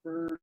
for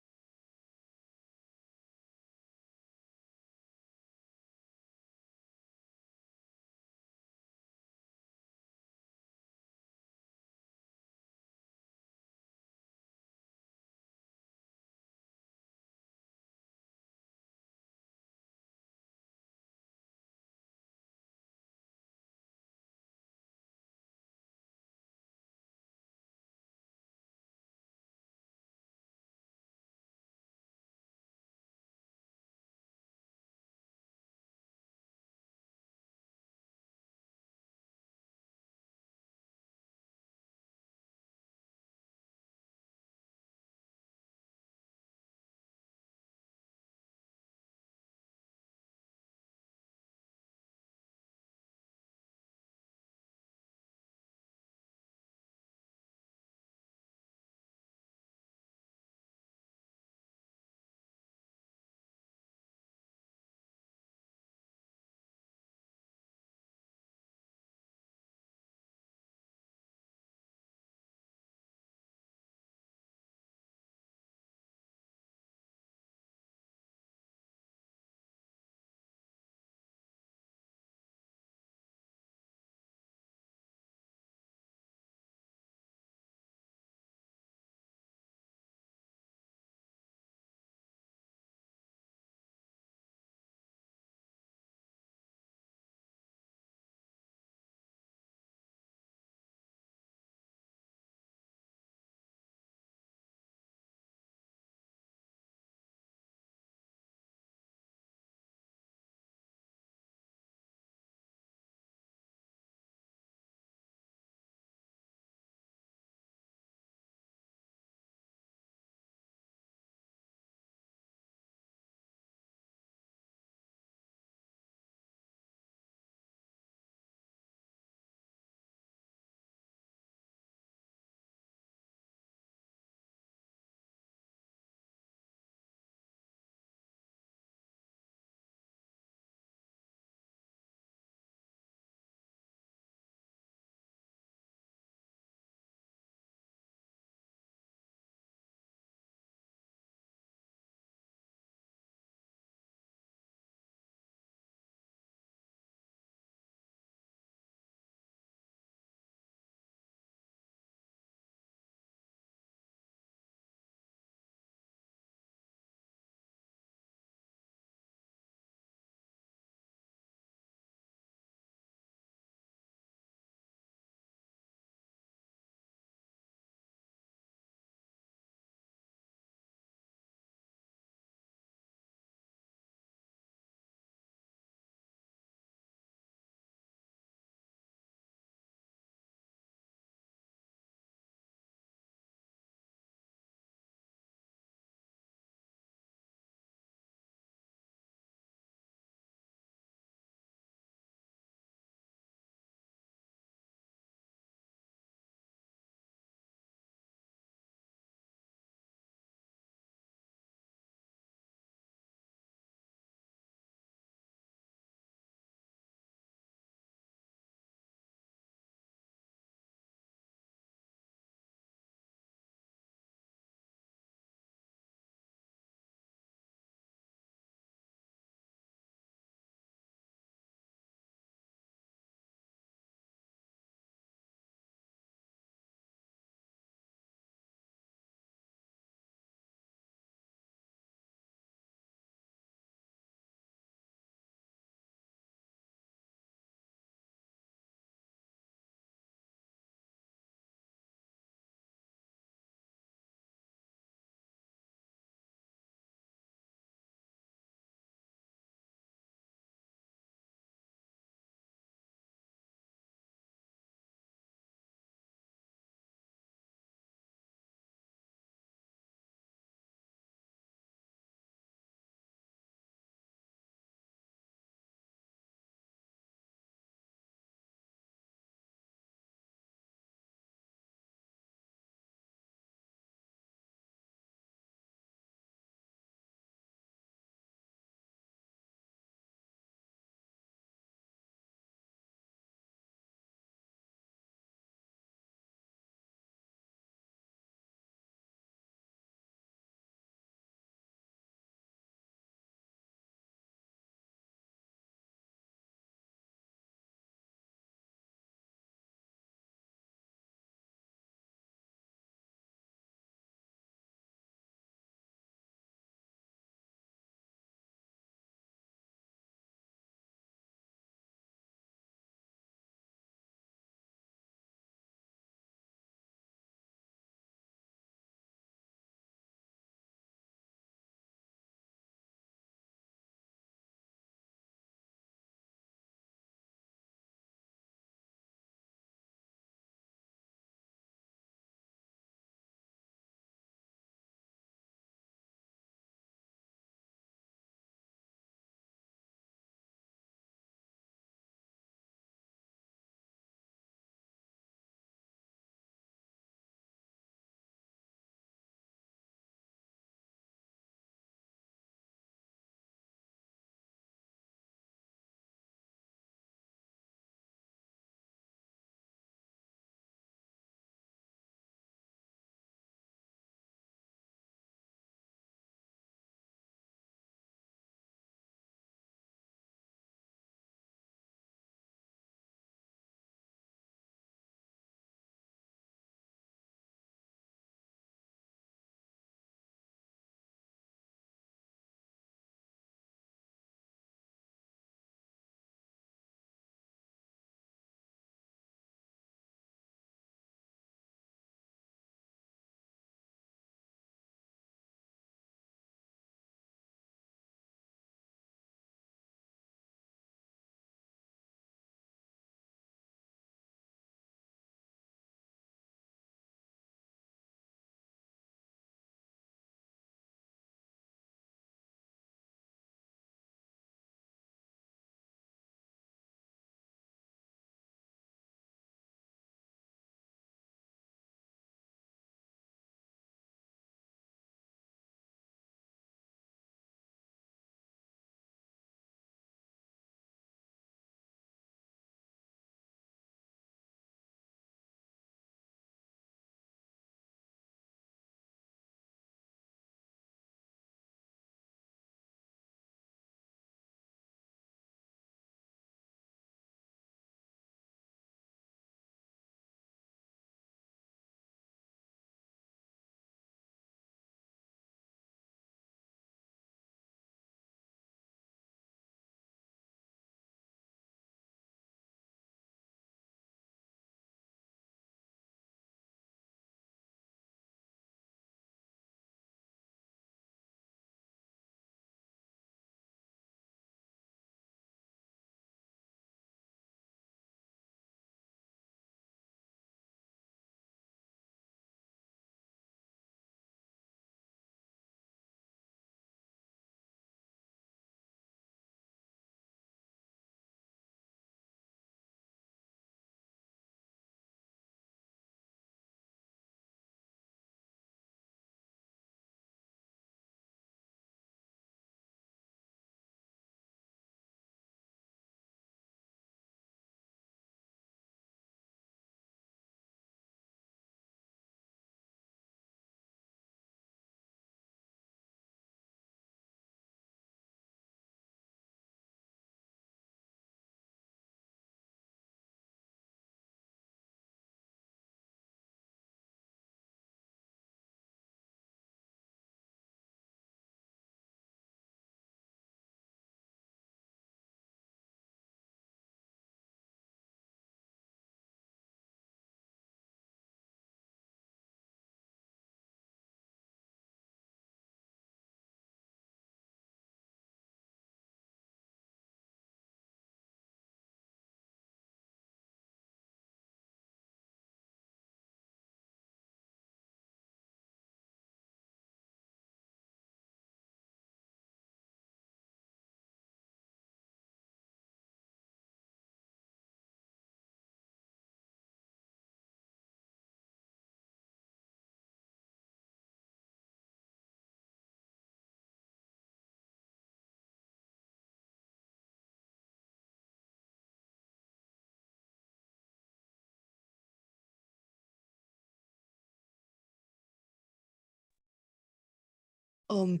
Um,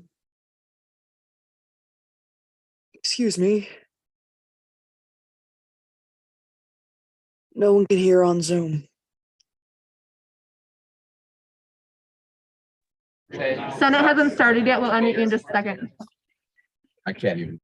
excuse me. No one can hear on Zoom. Senate hasn't started yet. We'll unmute you in just a second. I can't even.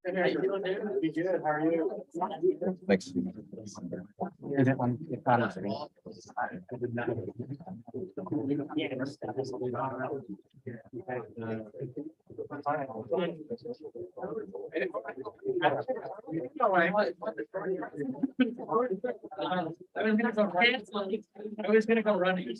How you doing, dude? Be good. How are you? Thanks. Is it one? It's not us. I was gonna go running.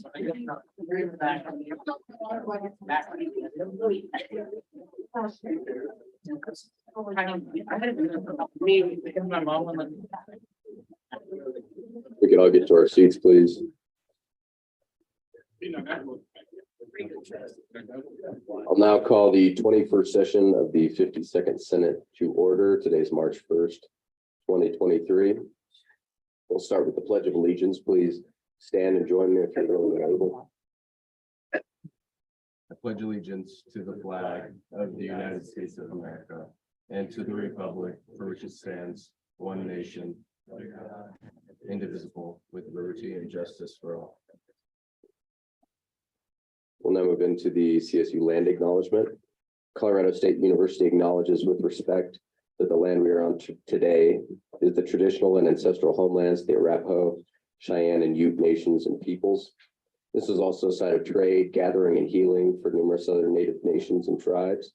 We can all get to our seats, please. I'll now call the 21st session of the 52nd Senate to order. Today's March 1st, 2023. We'll start with the Pledge of Allegiance. Please stand and join me if you're willing and able. I pledge allegiance to the flag of the United States of America and to the republic for which it stands, one nation, indivisible, with liberty and justice for all. We'll now move into the CSU land acknowledgement. Colorado State University acknowledges with respect that the land we are on today is the traditional and ancestral homelands of the Arapaho, Cheyenne, and Ute nations and peoples. This is also a site of trade, gathering, and healing for numerous other Native nations and tribes.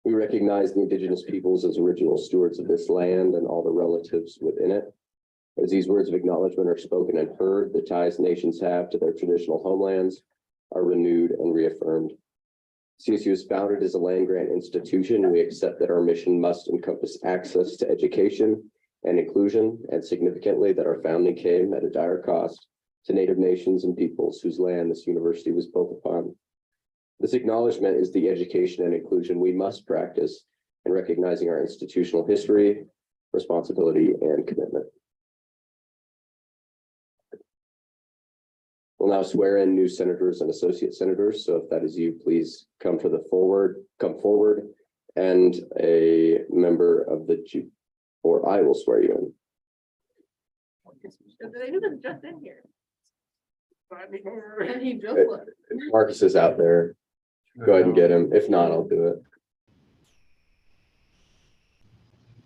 We recognize the indigenous peoples as original stewards of this land and all the relatives within it. As these words of acknowledgement are spoken and heard, the ties nations have to their traditional homelands are renewed and reaffirmed. CSU is founded as a land-grant institution, and we accept that our mission must encompass access to education and inclusion, and significantly that our founding came at a dire cost to Native nations and peoples whose land this university was built upon. This acknowledgement is the education and inclusion we must practice in recognizing our institutional history, responsibility, and commitment. We'll now swear in new senators and associate senators. So if that is you, please come forward, and a member of the or I will swear you in. They didn't just in here. And he just left. Marcus is out there. Go ahead and get him. If not, I'll do it.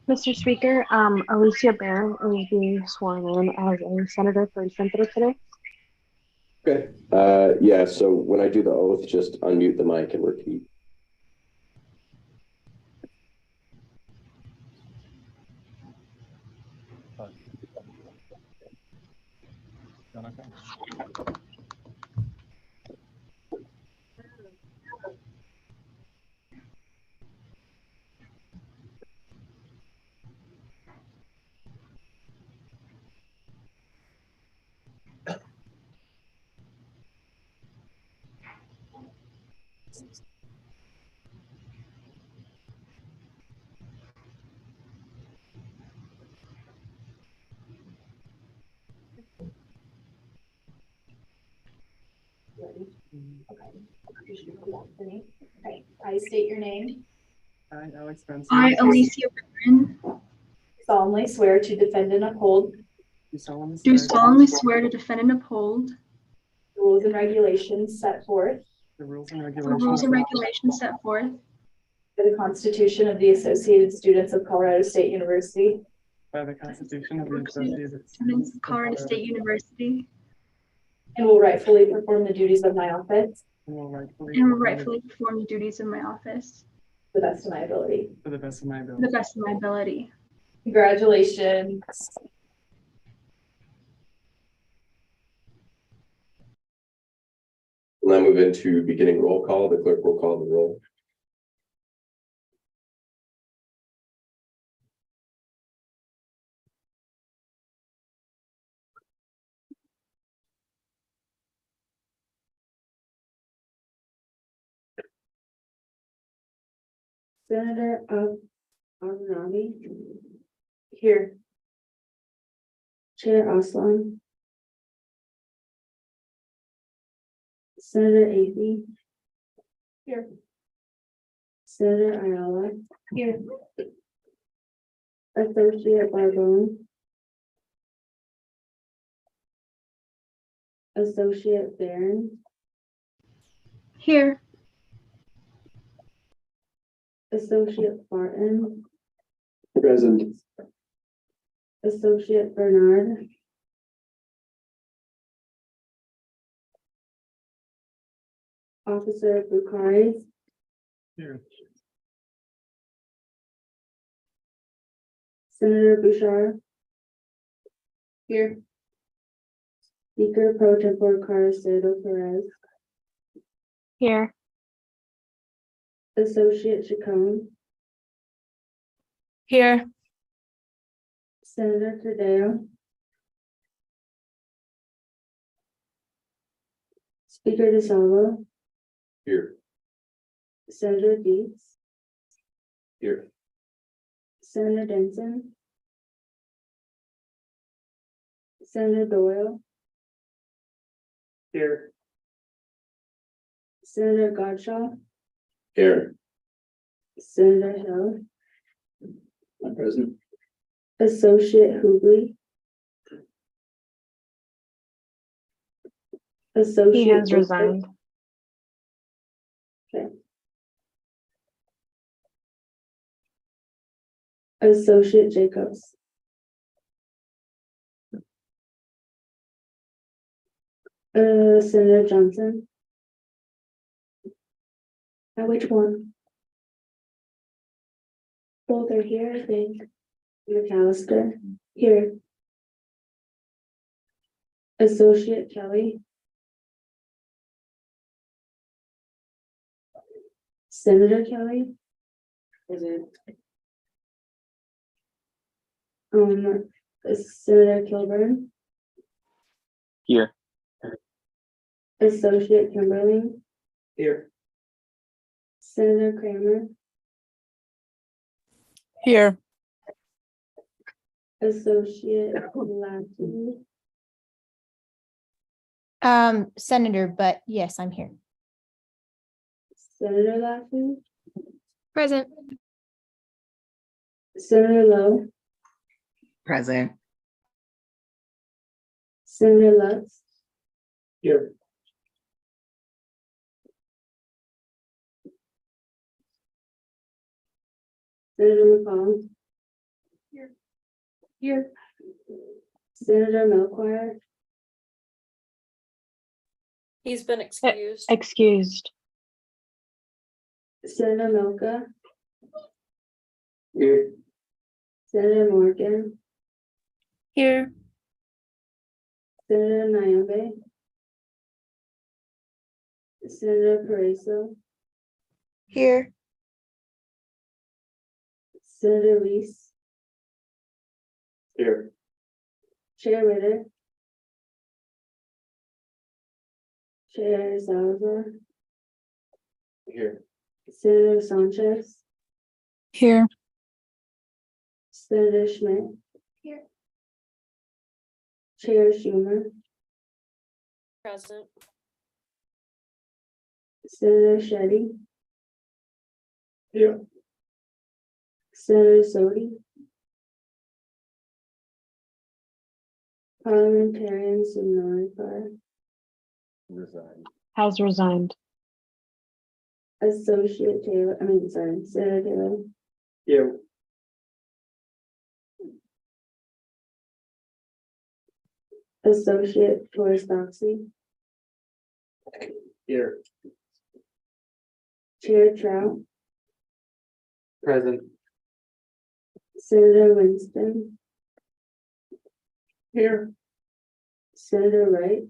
Mr. Speaker, Alicia Barron is being sworn in as a senator for Centro today. Okay. Yeah, so when I do the oath, just unmute the mic and repeat. Okay. I state your name. I, Alex Benson, I, Alicia Barron, Solemnly swear to defend and uphold do solemnly do swear solemnly swear to defend and uphold the rules and regulations set forth the rules and the regulations rules and regulations set forth by the Constitution of the Associated Students of Colorado State University, by the Constitution of the Associated students of Colorado State University, and will rightfully perform the duties of my office and will rightfully and will perform to rightfully perform the duties of my office the best of my ability. to the best of my to ability. the best of my ability. Congratulations. We'll now move into beginning roll call. The clerk will call the roll. Senator Abrahami. Here. Chair Aslan. Senator Athey. Here. Senator Ayala. Here. Associate Barbone. Associate Barron. Here, Associate Barton. Present. Associate Bernard. Officer Bukhari. Here, Senator Bouchard. Here. Speaker Pro Tempore Caracedo Perez. Here. Associate Chacon. here, Senator Tadeo. Speaker DeSalvo. Here. Senator Dietz. Here. Senator Denson. Senator Doyle. here, Senator Godshaw. Here. Senator Hill. I'm present. Associate Hubley. Associate. He has Bishop. resigned. Associate Jacobs. Senator Johnson. Which one? Both are here, I think. McAllister. Here. Associate Kelly. Senator Kelly. Present. Senator Kilburn. Here. Associate Kimberly. here, Senator Kramer. Here. Associate Lackey. Senator, but yes, I'm here. Senator Lackey. Present. Senator Lowe. Present. Senator Lutz. here, Senator McCall. Here. Senator Melchior. He's been excused. Excused. Senator Milka. here, Senator Morgan. here, Senator Nyambe. Senator Pareso. Here. Senator Reese. here, Chair Ritter. Chair Salazar. Here. Senator Sanchez. Here. Senator Schmidt. Here. Chair Schumer. Present. Senator Shetty, Here. Senator Sodi. Parliamentarian Simonicar, Resign. Has resigned. Associate Taylor, Senator Taylor, Here. Associate Torres Doxey, Here. Chair Trout, Present. Senator Winston, Here. Senator Wright,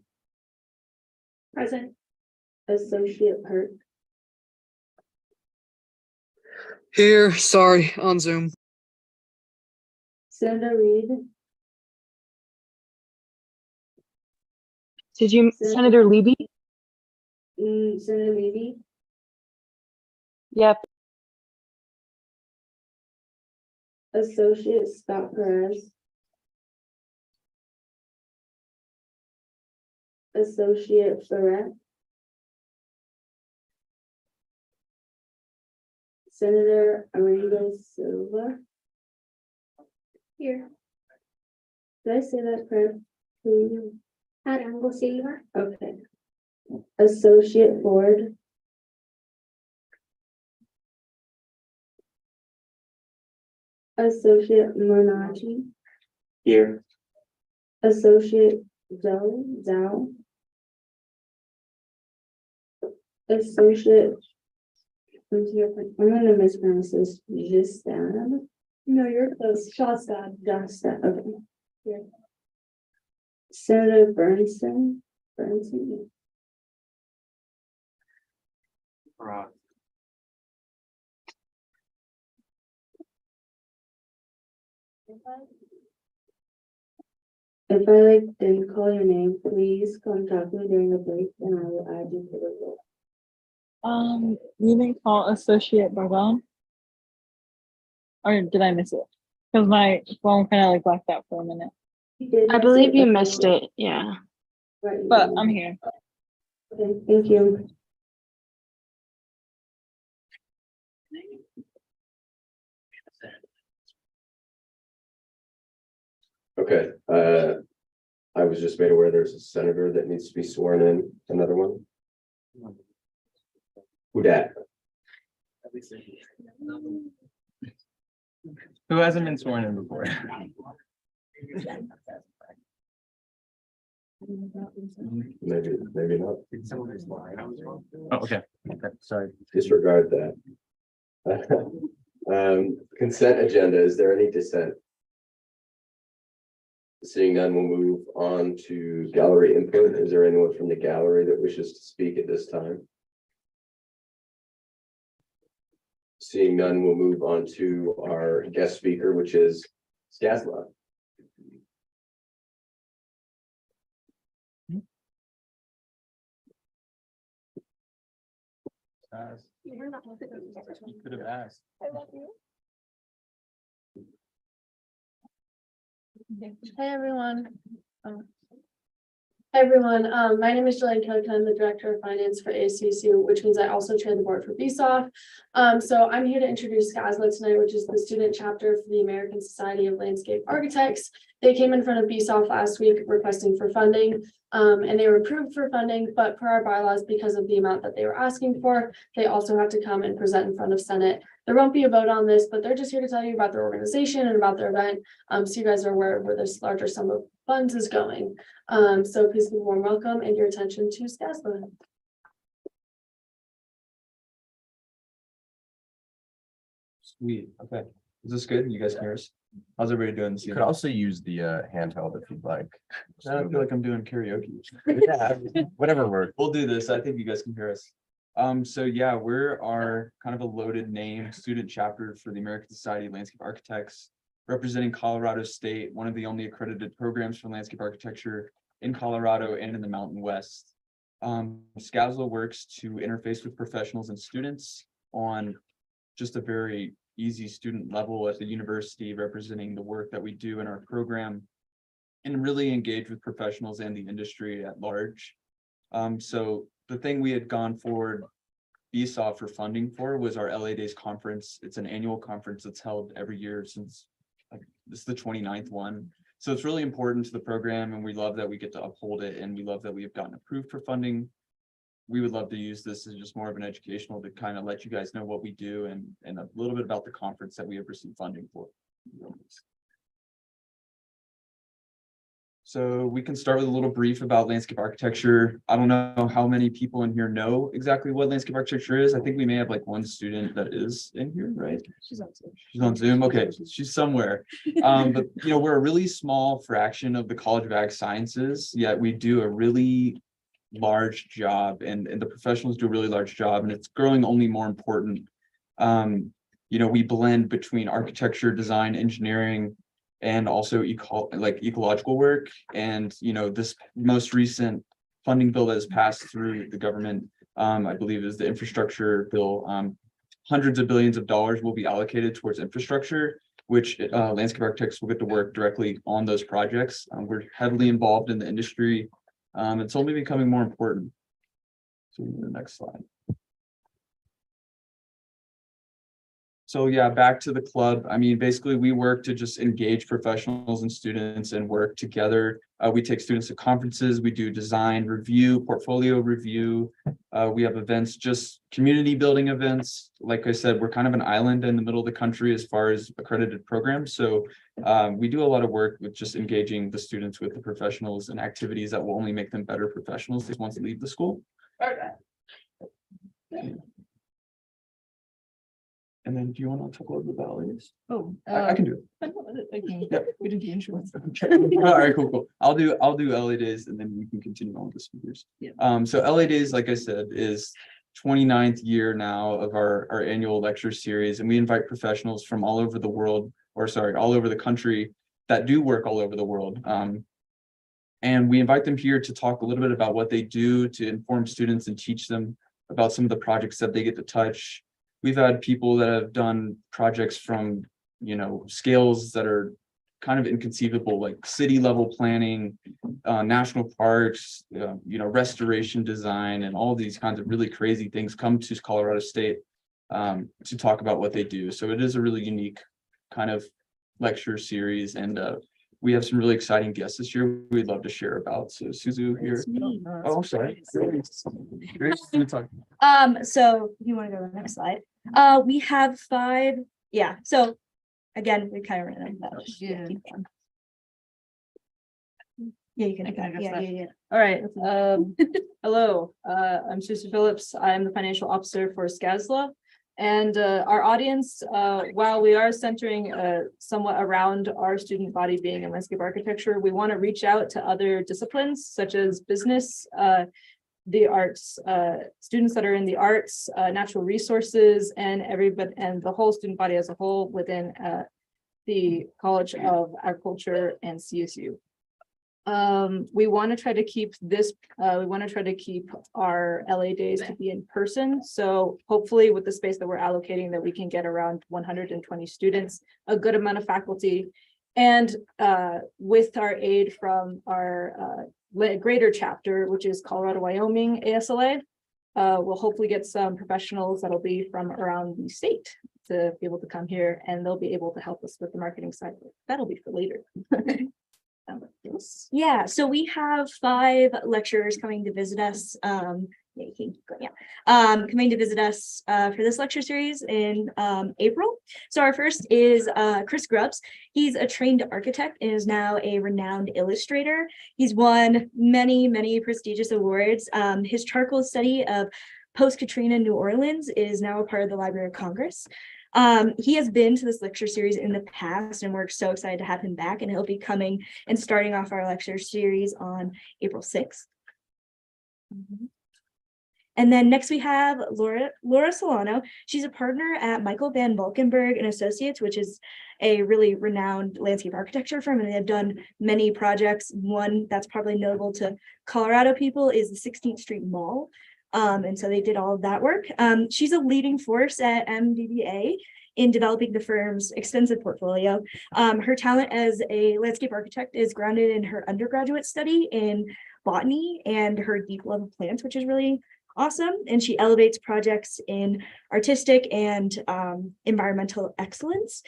Present. Associate Perk, Here, sorry, on Zoom. Senator Reed, Did you, Senator Levy? Senator Levy, Yep. Associate Scott Perez, Associate Farrett, Senator Arango Silva. Here. Did I say that correct? Please. Arango Silva. Okay. Associate Ford. Associate Monaji. Here. Associate Zhao. Associate. I'm gonna mispronounce this. Jistan. No, you're close. Shastad. Shastad. Okay. Here. Senator Bernson. If I didn't call your name, please contact me during the break and I will add you to the roll. You didn't call Associate Barbon? Or did I miss it? Because my phone kind of like blacked out for a minute. You did I miss believe you but missed it. Yeah. Right, you But did. I'm here. Okay, thank you. Okay, I was just made aware there's a senator that needs to be sworn in, another one. Who dat? Who hasn't been sworn in before? Maybe not. Oh, okay. Okay, sorry. Disregard that. Consent agenda, is there any dissent? Seeing none, we'll move on to gallery input. Is there anyone from the gallery that wishes to speak at this time? Seeing none, we'll move on to our guest speaker, which is Skazla. You could have asked. Hey, everyone. Hi, everyone. My name is Jillian Kelly. I'm the Director of Finance for ASCSU, which means I also chair the board for BSOF. So I'm here to introduce SCSLA tonight, which is the student chapter for the American Society of Landscape Architects. They came in front of BSOF last week requesting for funding, and they were approved for funding, but per our bylaws, because of the amount that they were asking for, they also have to come and present in front of Senate. There won't be a vote on this, but they're just here to tell you about their organization and about their event. So you guys are aware of where this larger sum of funds is going. So please give a warm welcome and your attention to SCSLA. Sweet. Okay. Is this good? You guys can hear us? How's everybody doing this You could evening? also use the handheld if you'd like. I don't feel like I'm doing karaoke. Yeah, whatever works. We'll do this. I think you guys can hear us. So yeah, we're our kind of a loaded name student chapter for the American Society of Landscape Architects, representing Colorado State, one of the only accredited programs for landscape architecture in Colorado and in the Mountain West. SCSLA works to interface with professionals and students on just a very easy student level at the university, representing the work that we do in our program, and really engage with professionals and the industry at large. So the thing we had gone forward BSOF for funding for was our LA Days conference. It's an annual conference that's held every year since like this is the 29th one. So it's really important to the program, and we love that we get to uphold it, and we love that we have gotten approved for funding. We would love to use this as just more of an educational to kind of let you guys know what we do and a little bit about the conference that we have received funding for. So we can start with a little brief about landscape architecture. I don't know how many people in here know exactly what landscape architecture is. I think we may have like one student that is in here, right? She's on Zoom. She's on Zoom. Okay, she's somewhere. But you know, we're a really small fraction of the College of Ag Sciences, yet we do a really large job, and the professionals do a really large job, and it's growing only more important. You know, we blend between architecture, design, engineering, and also ecological work. And you know, this most recent funding bill that has passed through the government, I believe is the infrastructure bill. Hundreds of billions of dollars will be allocated towards infrastructure, which landscape architects will get to work directly on those projects. We're heavily involved in the industry. It's only becoming more important. So the next slide. So yeah, back to the club. I mean, basically we work to just engage professionals and students and work together. We take students to conferences, we do design review, portfolio review. We have events, just community building events. Like I said, we're kind of an island in the middle of the country as far as accredited programs. So we do a lot of work with just engaging the students with the professionals and activities that will only make them better professionals once they leave the school. And then do you want to talk about the ballets? Oh, I can do it. Okay. Yep. We did the insurance. All right, cool. I'll do LA Days, and then we can continue on with the speakers. Yeah. So LA Days, like I said, is 29th year now of our annual lecture series, and we invite professionals from all over the world, or sorry, all over the country that do work all over the world. And we invite them here to talk a little bit about what they do to inform students and teach them about some of the projects that they get to touch. We've had people that have done projects from, you know, scales that are kind of inconceivable, like city level planning, national parks, you know, restoration design, and all these kinds of really crazy things come to Colorado State to talk about what they do. So it is a really unique kind of lecture series, and we have some really exciting guests this year we'd love to share about. So Suzu here. Oh, I'm sorry. So you want to go to the next slide? We have 5. Yeah. So again, we kind of ran out of that. Yeah. Yeah, you can. I can address Yeah, that. yeah, yeah. All right. Hello, I'm Susan Phillips. I'm the financial officer for ASCSU. And our audience, while we are centering somewhat around our student body being in landscape architecture, we want to reach out to other disciplines such as business, the arts, students that are in the arts, natural resources, and everybody, and the whole student body as a whole within the College of Agriculture and CSU. We want to try to keep this, we want to try to keep our LA Days to be in person. So hopefully with the space that we're allocating, that we can get around 120 students, a good amount of faculty. And with our aid from our greater chapter, which is Colorado, Wyoming, ASLA, we'll hopefully get some professionals that'll be from around the state to be able to come here, and they'll be able to help us with the marketing side. That'll be for later. Yeah, so we have 5 lecturers coming to visit us. Yeah, you can keep going. Yeah, coming to visit us for this lecture series in April. So our first is Chris Grubbs. He's a trained architect and is now a renowned illustrator. He's won many prestigious awards. His charcoal study of post-Katrina New Orleans is now a part of the Library of Congress. He has been to this lecture series in the past, and we're so excited to have him back, and he'll be coming and starting off our lecture series on April 6th. And then next we have Laura Solano. She's a partner at Michael Van Valkenburg and Associates, which is a really renowned landscape architecture firm, and they have done many projects. One that's probably notable to Colorado people is the 16th Street Mall. And so they did all of that work. She's a leading force at MDBA in developing the firm's extensive portfolio. Her talent as a landscape architect is grounded in her undergraduate study in botany and her deep love of plants, which is really awesome, and she elevates projects in artistic and environmental excellence.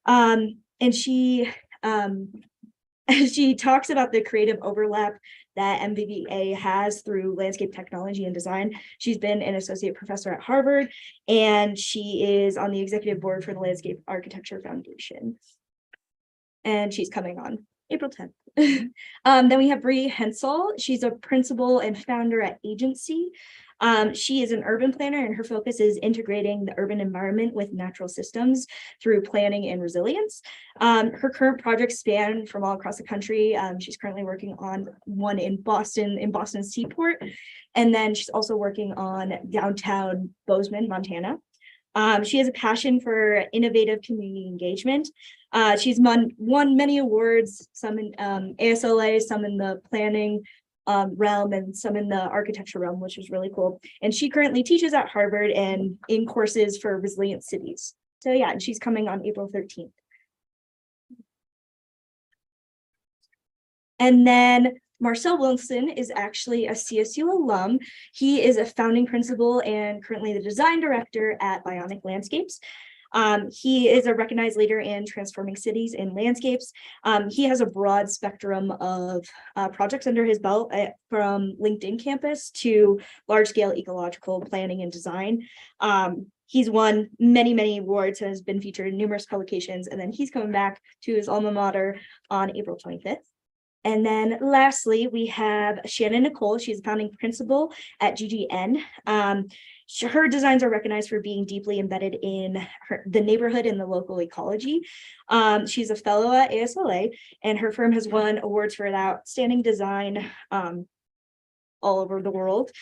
And she she talks about the creative overlap that MVVA has through landscape technology and design. She's been an associate professor at Harvard, and she is on the executive board for the Landscape Architecture Foundation. And she's coming on April 10th. Then we have Bree Hensel. She's a principal and founder at Agency. She is an urban planner, and her focus is integrating the urban environment with natural systems through planning and resilience. Her current projects span from all across the country. She's currently working on one in Boston's Seaport. And then she's also working on downtown Bozeman, Montana. She has a passion for innovative community engagement. She's won many awards, some in ASLA, some in the planning realm, and some in the architecture realm, which is really cool. And she currently teaches at Harvard and in courses for resilient cities. So yeah, and she's coming on April 13th. And then Marcel Wilson is actually a CSU alum. He is a founding principal and currently the design director at Bionic Landscapes. He is a recognized leader in transforming cities and landscapes. He has a broad spectrum of projects under his belt, from LinkedIn campus to large-scale ecological planning and design. He's won many awards, has been featured in numerous publications, and then he's coming back to his alma mater on April 25th. And then lastly, we have Shannon Nicole. She's a founding principal at GGN. Her designs are recognized for being deeply embedded in the neighborhood and the local ecology. She's a fellow at ASLA, and her firm has won awards for outstanding design all over the world.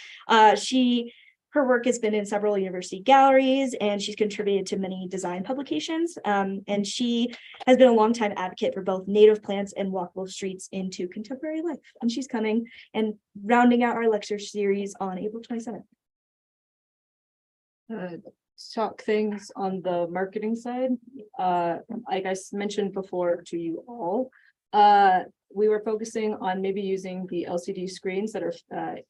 Her work has been in several university galleries, and she's contributed to many design publications. And she has been a longtime advocate for both native plants and walkable streets into contemporary life. And she's coming and rounding out our lecture series on April 27th. Talk things on the marketing side. Like I mentioned before to you all, we were focusing on maybe using the LCD screens that are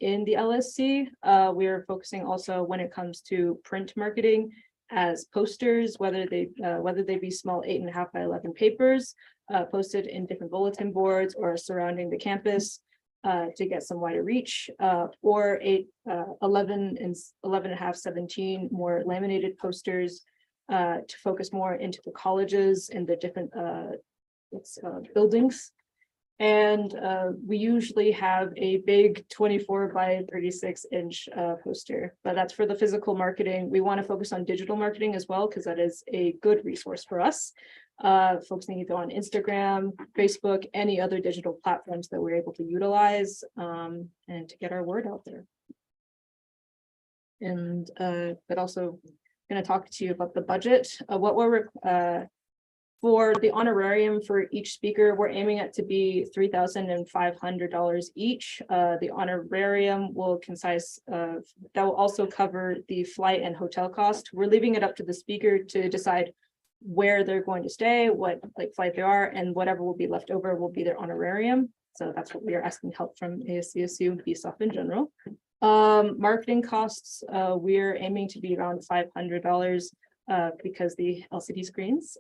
in the LSC. We are focusing also when it comes to print marketing as posters, whether they be small 8.5 by 11 papers posted in different bulletin boards or surrounding the campus to get some wider reach, or 11 and 11.5, 17 more laminated posters to focus more into the colleges and the different buildings. And we usually have a big 24 by 36 inch poster, but that's for the physical marketing. We want to focus on digital marketing as well, because that is a good resource for us, focusing either on Instagram, Facebook, any other digital platforms that we're able to utilize, and to get our word out there. And but also going to talk to you about the budget. What we're for the honorarium for each speaker, we're aiming it to be $3,500 each. The honorarium will consist of, that will also cover the flight and hotel cost. We're leaving it up to the speaker to decide where they're going to stay, what flight they are, and whatever will be left over will be their honorarium. So that's what we are asking help from ASCSU and BSOF in general. Marketing costs, we're aiming to be around $500. Because the LCD screens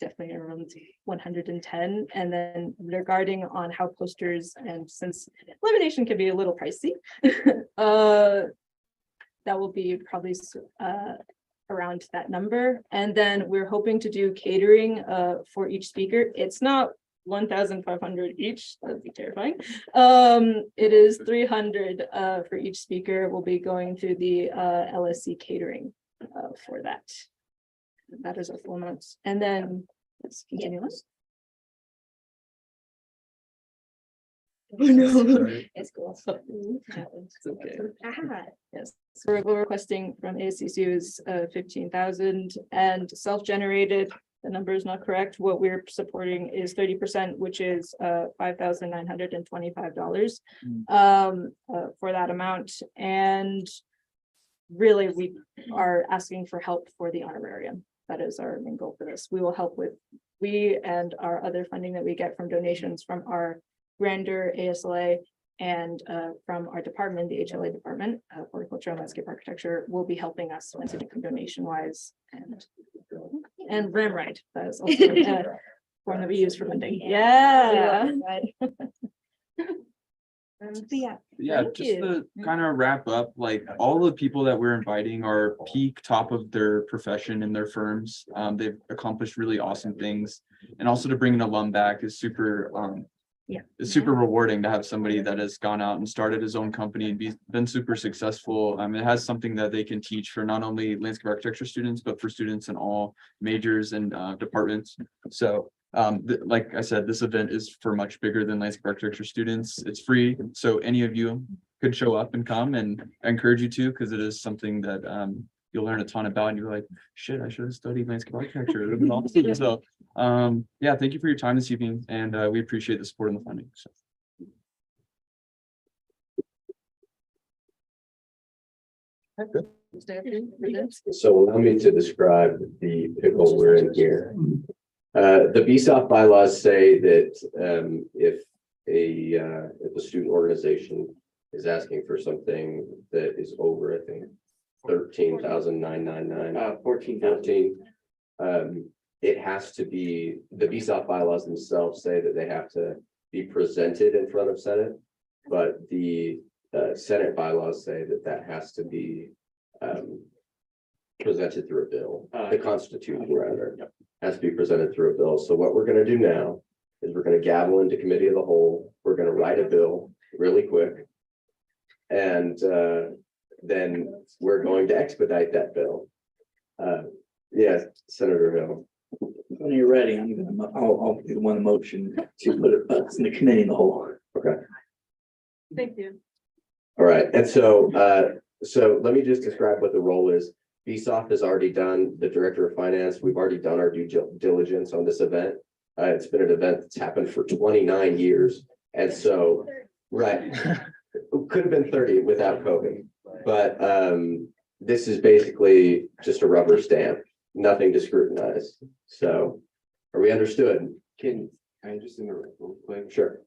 definitely around 110. And then regarding on how posters, and since lamination can be a little pricey, that will be probably around that number. And then we're hoping to do catering for each speaker. It's not 1,500 each, that'd be terrifying. It is 300 for each speaker. Will be going through the LSC catering for that. That is our full amounts. And then let's continue. Oh no, it's cool. It's okay. Yes, so we're requesting from ASCSU is 15,000, and self-generated. The number is not correct. What we're supporting is 30%, which is $5,925 for that amount. And really, we are asking for help for the honorarium. That is our main goal for this. We will help with, we and our other funding that we get from donations from our grander ASLA And from our department, the HLA department, horticulture and landscape architecture, will be helping us once it becomes donation wise and Ramride. That is also a form that we use for funding. Yeah. Yeah. Yeah, Thank just you. to kind of wrap up, like all the people that we're inviting are peak top of their profession in their firms. They've accomplished really awesome things. And also to bring an alum back is super Yeah. it's super rewarding to have somebody that has gone out and started his own company and been super successful. It has something that they can teach for not only landscape architecture students, but for students in all majors and departments. So like I said, this event is for much bigger than landscape architecture students. It's free. So any of you could show up and come, and I encourage you to, because it is something that you'll learn a ton about and you're like, shit, I should have studied landscape architecture. It would have been awesome. So yeah, thank you for your time this evening, and we appreciate the support and the funding. So. So allow me to describe the pickle we're in here. The BSOP bylaws say that if a student organization is asking for something that is over, I think, 13,999, 14. It has to be, the BSOP bylaws themselves say that they have to be presented in front of Senate, but the Senate bylaws say that that has to be presented through a bill. The Constitution, rather, has to be presented through a bill. So what we're going to do now is we're going to gavel into committee of the whole. We're going to write a bill really quick, and then we're going to expedite that bill. Yes, Senator Hill. When you're ready, I'll do one motion to put it in the committee in the whole. Okay. Thank you. All right. And so let me just describe what the role is. BSOF has already done, the director of finance. We've already done our due diligence on this event. It's been an event that's happened for 29 years. And so, right. It could have been 30 without COVID, but this is basically just a rubber stamp, nothing to scrutinize. So are we understood? Can I just interrupt real quick? Sure.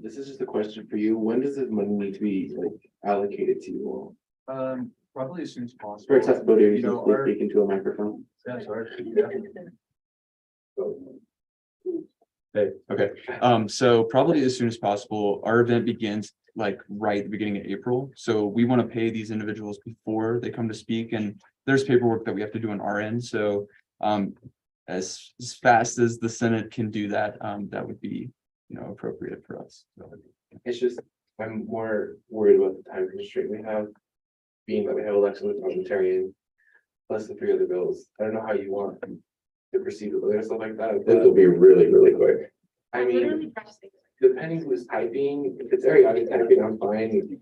This is just a question for you. When does this money need to be like allocated to you all? Probably as soon as possible. For accessibility, you know, can speak into a microphone. Yeah, sorry. Hey, okay. So probably as soon as possible. Our event begins like right at the beginning of April. So we want to pay these individuals before they come to speak, and there's paperwork that we have to do on our end. So as fast as the Senate can do that, that would be, appropriate for us. So. It's just, I'm more worried about the time constraint we have, being that we have election with parliamentarian, plus the 3 other bills. I don't know how you want to proceed with other stuff like that. This will be really, really quick. I mean, depending who's typing, if it's very obvious typing, I'm fine.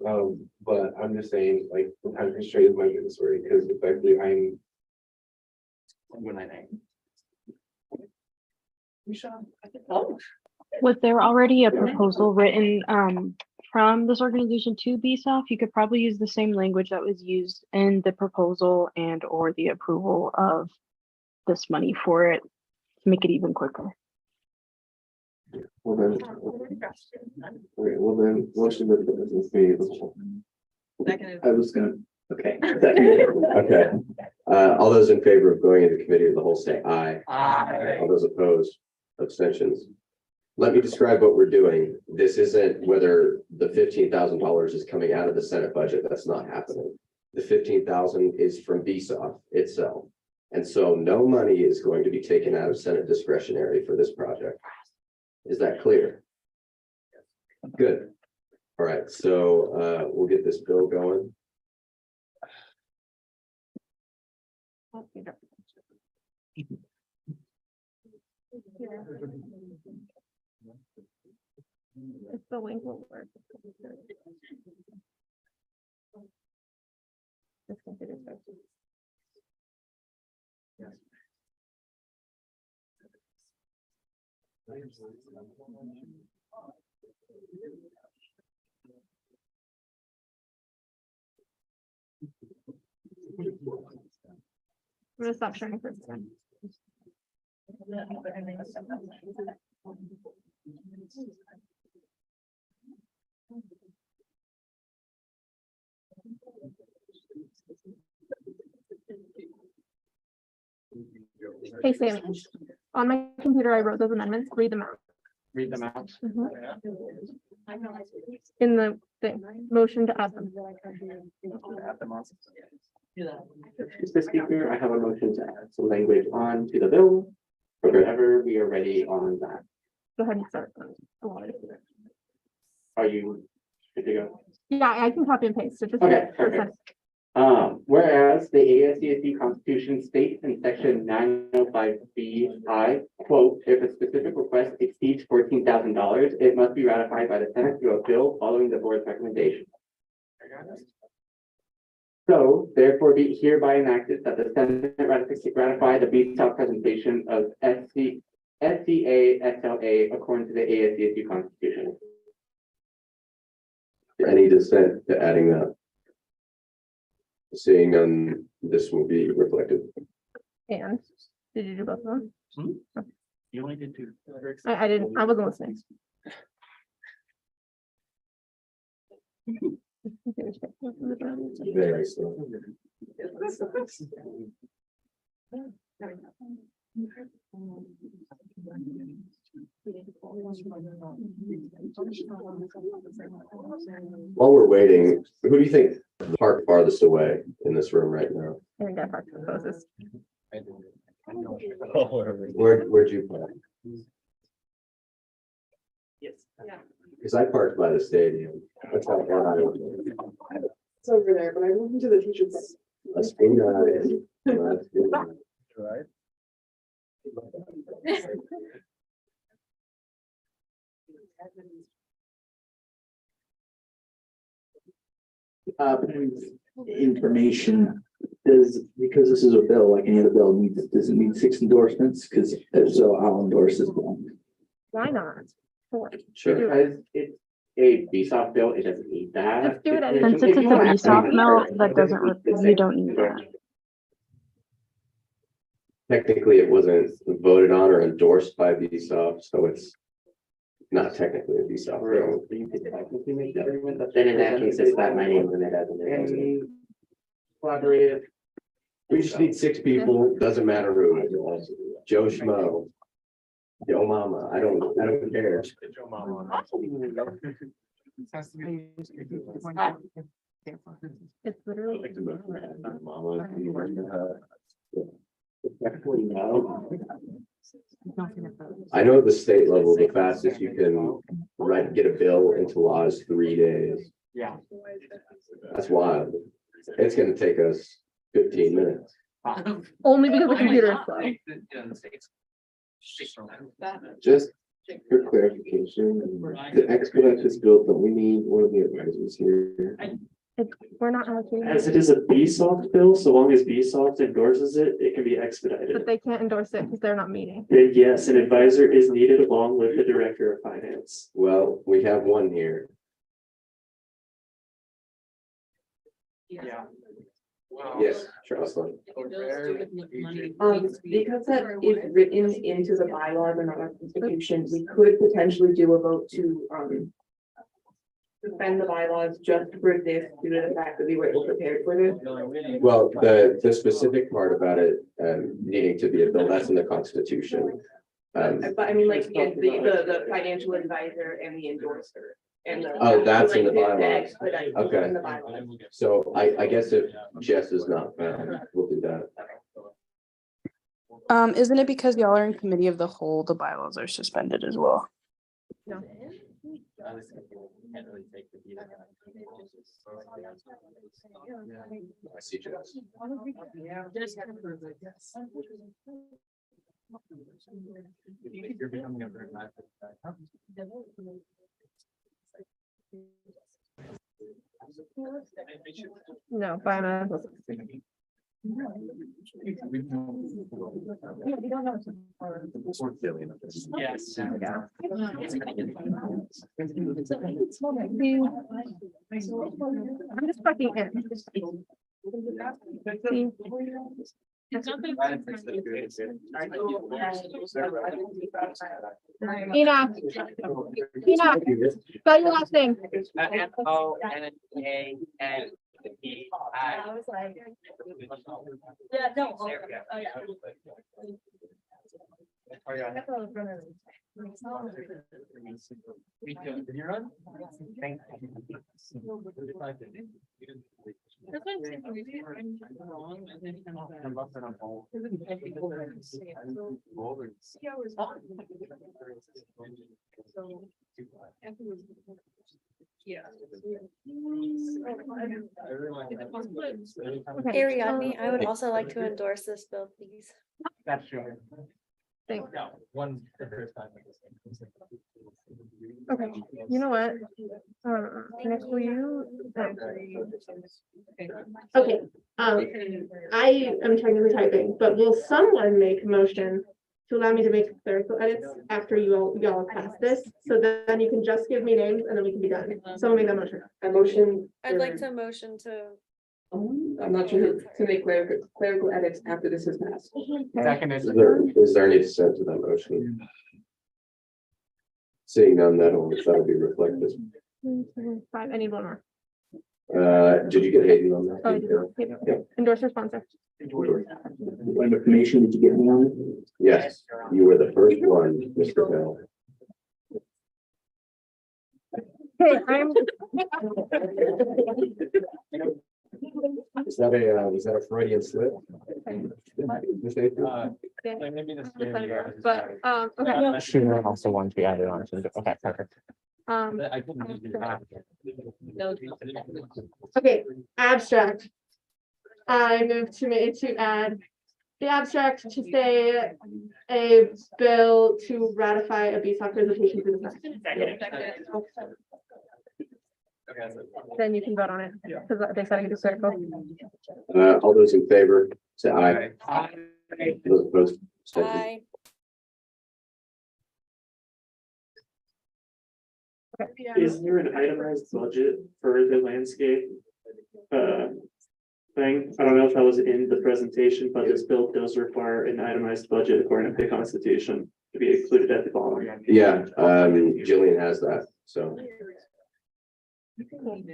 But I'm just saying, like, the time constraint is my biggest worry, because effectively I'm. Was there already a proposal written from this organization to BSOF? You could probably use the same language that was used in the proposal and or the approval of this money for it to make it even quicker. Well then, okay, well then, motion to the business meeting. I was gonna, okay. Okay. All those in favor of going into committee of the whole say aye. Aye. All those opposed, abstentions. Let me describe what we're doing. This isn't whether the $15,000 is coming out of the Senate budget. That's not happening. The 15,000 is from BSOF itself. And so no money is going to be taken out of Senate discretionary for this project. Is that clear? Good. All right, so we'll get this bill going. If the link will work. This computer starts. I'm gonna stop sharing for a second. Hey, Sammy, on my computer, I wrote those amendments, read them out. Read them out. In the thing, motion to add them. Mr. Speaker, I have a motion to add some language on to the bill. Whenever we are ready on that. Go ahead and start. Are you good to go? Yeah, I can copy and paste it. Just Okay, perfect. Whereas the ASCSU Constitution states in section 905BI, quote, if a specific request exceeds $14,000, it must be ratified by the Senate through a bill following the board's recommendation. So therefore be hereby enacted that the Senate ratify the BSOP presentation of SCA according to the ASCSU Constitution. Any dissent to adding that? Seeing none, this will be reflected. And did you do both of them? You only did two. I didn't, I wasn't listening. Very slow. While we're waiting, who do you think parked farthest away in this room right now? I think I parked the closest. Where'd you park? Yes. Because I parked by the stadium. That's how far I was. It's over there, but I moved into the teacher's. Let's be nice. Let's be nice. Information because this is a bill, like any other bill does it need 6 endorsements? Because if so, I'll endorse this one. Why not? Four. Sure. Because it's a BSOP bill, it doesn't need that. Let's do it at Since it's a BSOP mill, that doesn't, you don't need that. Technically, it wasn't voted on or endorsed by BSOP, so it's not technically a BSOP. bill. Then in that case, it's that my name and it hasn't. Collaborative. We just need 6 people, doesn't matter who. Joe Schmo. Yo mama, I don't care. It's literally. I know at the state level, the fastest you can get a bill into law is 3 days. Yeah. That's wild. It's gonna take us 15 minutes. Only because the computer is slow. Just for clarification, to expedite this bill, don't we need one of the advisors here? We're not allocating. As it is a BSOP bill, so long as BSOP endorses it, it can be expedited. But they can't endorse it because they're not meeting. Then yes, an advisor is needed along with the director of finance. Well, we have one here. Yeah. Yes, Jocelyn. Because that is written into the bylaws and our constitution, we could potentially do a vote to, suspend the bylaws just for this due to the fact that we were ill prepared for this. Well, the specific part about it needing to be a bill, that's in the Constitution. But I mean, like, the financial advisor and the endorser. And Oh, that's in the like, bylaws. expedite Okay. in the bylaws. So I guess if Jess is not found, we'll do that. Isn't it because y'all are in committee of the whole, the bylaws are suspended as well? No. I see Jess. You're becoming a very nice. No, biomedical. Yes. I'm just fucking in. Enoch. Enoch, spell your last name. F-O-N-A-N I was like. Yeah, no. Oh, yeah. Ariadne, I would also like to endorse this bill, please. That's true. Thanks. One. Okay, you know what? Next, will you? Okay, I am technically typing, but will someone make a motion to allow me to make clerical edits after y'all pass this? So then you can just give me names and then we can be done. Someone make that motion. A motion. I'd like to motion to. I'm not sure to make clerical edits after this is passed. Seconded. Is there any dissent to that motion? Seeing none, that'll be reflected. 5, I need one more. Did you get Hayden on that? Oh, I did not. Yeah. Endorse or sponsor. What information did you get me on? Yes, you were the first one, Mr. Bell. Hey, I'm. Is that a Freudian slip? But, okay. Sure, also want to be added on to, okay, perfect. Okay, abstract. I move to add the abstract to say a bill to ratify a BSOC presentation to the Senate. Then you can vote on it, because they said I could do clerical. All those in favor, say aye. Those opposed, abstentions. Is there an itemized budget for the landscape? Thing, I don't know if that was in the presentation, but this bill does require an itemized budget according to the Constitution to be included at the bottom. Yeah, Jillian has that, so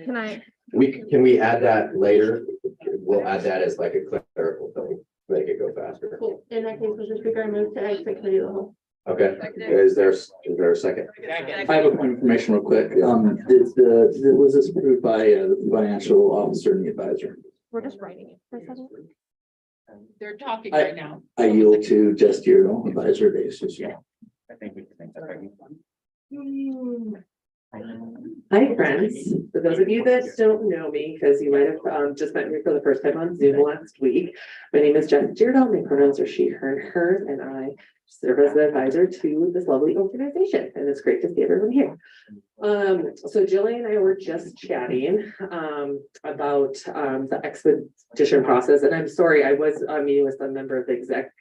Can I? can we add that later? We'll add that as like a clerical thing, make it go faster. Cool. In that case, Mr. Speaker, I move to exit committee of the whole. Okay, is there a second? I have a point of information real quick. Was this approved by the financial officer and the advisor? We're just writing it for a second. They're talking right now. I yield to just your own advisor basis. I think we can think that right. Hi, friends. For those of you that don't know me, because you might have just met me for the first time on Zoom last week, my name is Jen Deardahl. My pronouns are she, her, and hers, and I serve as the advisor to this lovely organization, and it's great to see everyone here. So Jillian and I were just chatting about the expedition process, and I'm sorry, I was meeting with a member of the exec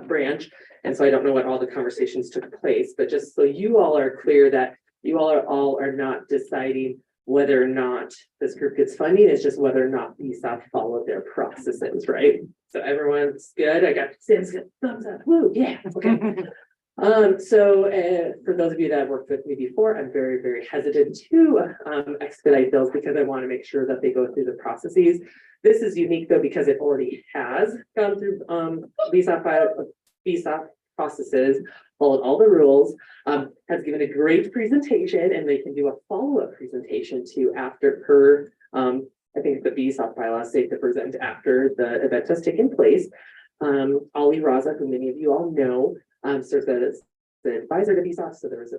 branch, and so I don't know what all the conversations took place, but just so you all are clear that you all are not deciding whether or not this group gets funding, it's just whether or not BSOP followed their processes, right? So everyone's good. I got Sam's good thumbs up. Woo, yeah, okay. So for those of you that have worked with me before, I'm very, very hesitant to expedite bills because I want to make sure that they go through the processes. This is unique though, because it already has gone through BSOP processes, followed all the rules, has given a great presentation, and they can do a follow-up presentation too after her, I think the BSOP bylaws say to present after the event has taken place. Ali Raza, who many of you all know, serves as the advisor to BSOP, so there was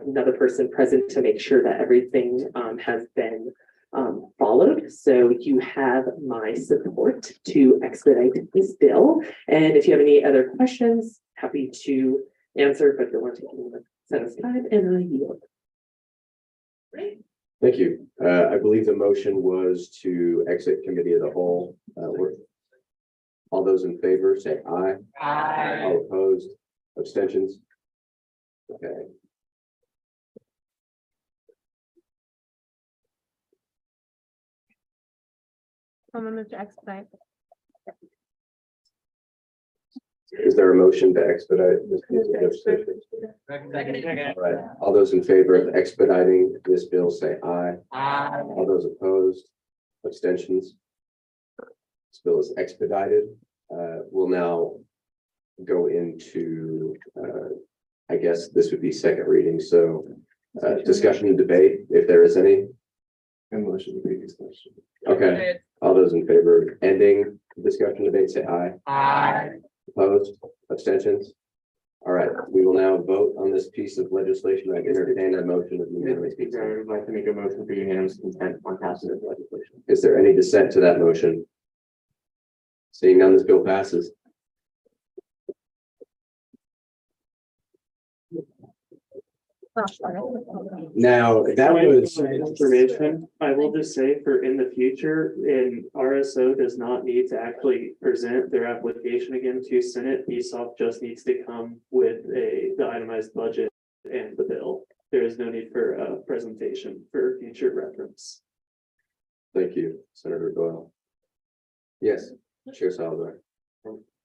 another person present to make sure that everything has been followed. So you have my support to expedite this bill. And if you have any other questions, happy to answer, but don't want to take any more sense time, and I yield. Thank you. I believe the motion was to exit committee of the whole. All those in favor say aye. Aye. All opposed, abstentions. Okay. I'm gonna move to expedite. Is there a motion to expedite this piece of legislation? All right, all those in favor of expediting this bill say aye. Aye. All those opposed, Abstentions? This bill is expedited. We'll now go into, I guess this would be second reading, so discussion and debate, if there is any. And motion to previous question. Okay, all those in favor of ending discussion debate, say aye. Aye. Opposed, abstentions? All right, we will now vote on this piece of legislation. I entertain a motion of unanimous Mr. consent. Speaker, I would like to make a motion for unanimous consent on passage of legislation. Is there any dissent to that motion? Seeing none, this bill passes. Now, that was, Information, I will just say for in the future, in RSO does not need to actually present their application again to Senate. ESOP just needs to come with the itemized budget and the bill. There is no need for a presentation for future reference. thank you, Senator Doyle. Yes, Chair Salazar.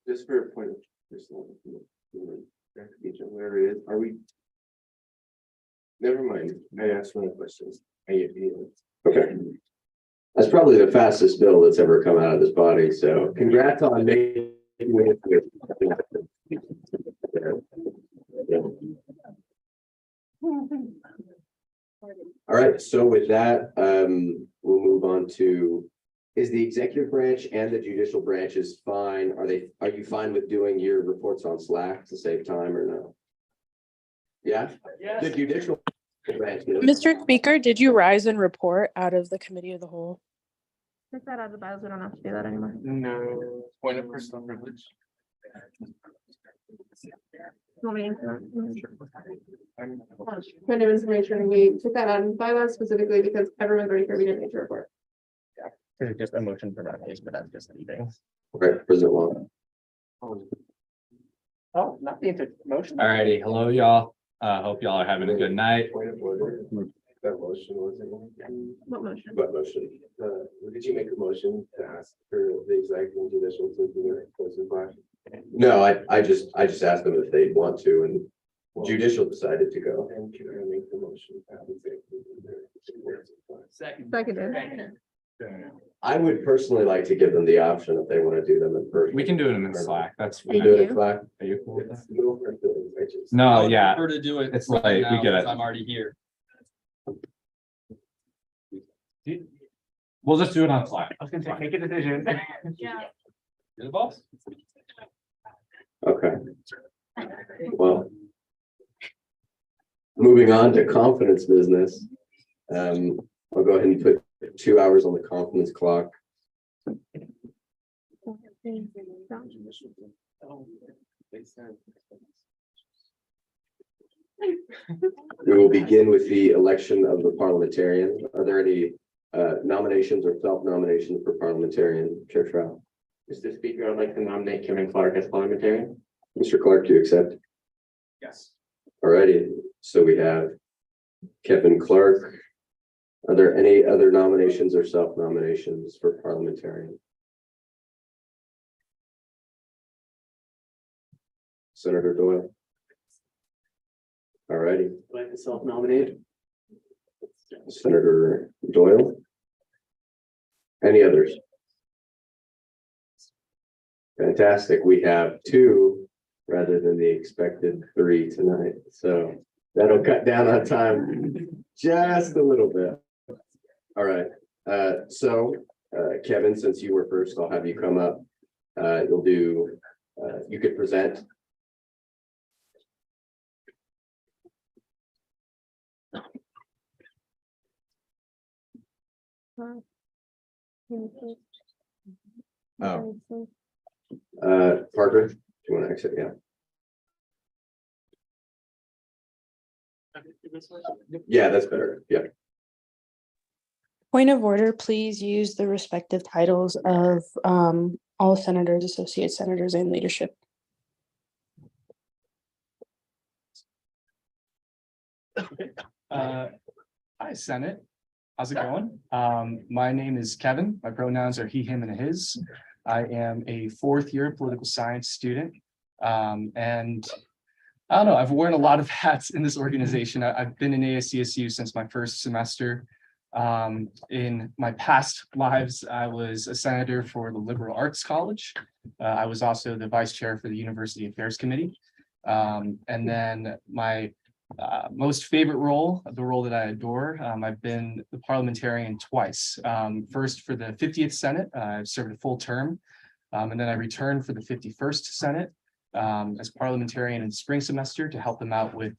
Just for a point of personal clarification, where it is, are we? Never mind, I asked one of the questions. Okay. That's probably the fastest bill that's ever come out of this body, so congrats on making it. All right, so with that, we'll move on to, is the executive branch and the judicial branches fine? Are you fine with doing your reports on Slack to save time or no? Yeah? The judicial branch. Mr. Speaker, did you rise and report out of the committee of the whole? Take that out of the bylaws. We don't have to do that anymore. No, point of personal privilege. Point of information, we took that out of the bylaws specifically because everyone's already here. We didn't need to report. Just a motion for that case, but that's just leaving. Okay, President Long. Oh, not the motion. Alrighty, hello, y'all. Hope y'all are having a good night. Point of order. That motion was it? What motion? What motion? Did you make a motion to ask for the executive and judicial to do it close and black? No, I just asked them if they'd want to, and judicial decided to go. And can I make the motion? To have executive and Second. Seconded. I would personally like to give them the option if they want to do them in person. We can do it in Slack. That's We fine. do it in Slack. Are you cool with that? It's no hard feelings, I just. No, yeah, Prefer to do it. it's right late. We now get it. since I'm already here. We'll just do it on Slack. I was gonna say, make a decision. Yeah. You're the boss. Okay. Well. Moving on to confidence business. I'll go ahead and put 2 hours on the confidence clock. We will begin with the election of the parliamentarian. Are there any nominations or self-nominations for parliamentarian? Chair Trout. Mr. Speaker, I'd like to nominate Kevin Clark as parliamentarian. Mr. Clark, do you accept? Yes. Alrighty, so we have Kevin Clark. Are there any other nominations or self-nominations for parliamentarian? Senator Doyle. Alrighty, I'd like to self-nominate. Senator Doyle. Any others? Fantastic. We have 2 rather than the expected 3 tonight. So that'll cut down on time just a little bit. All right. Kevin, since you were first, I'll have you come up. You'll do, you could present. Oh. Parker, do you want to exit? Yeah. Yeah, that's better. Yeah. Point of order, please use the respective titles of all senators, associate senators, and leadership. Hi, Senate. How's it going? My name is Kevin. My pronouns are he, him, and his. I am a 4th year political science student. And I don't know, I've worn a lot of hats in this organization. I've been in ASCSU since my first semester. In my past lives, I was a senator for the Liberal Arts College. I was also the vice chair for the University Affairs Committee. And then my most favorite role, the role that I adore, I've been the parliamentarian twice. First for the 50th Senate, I've served a full term. And then I returned for the 51st Senate as parliamentarian in the spring semester to help them out with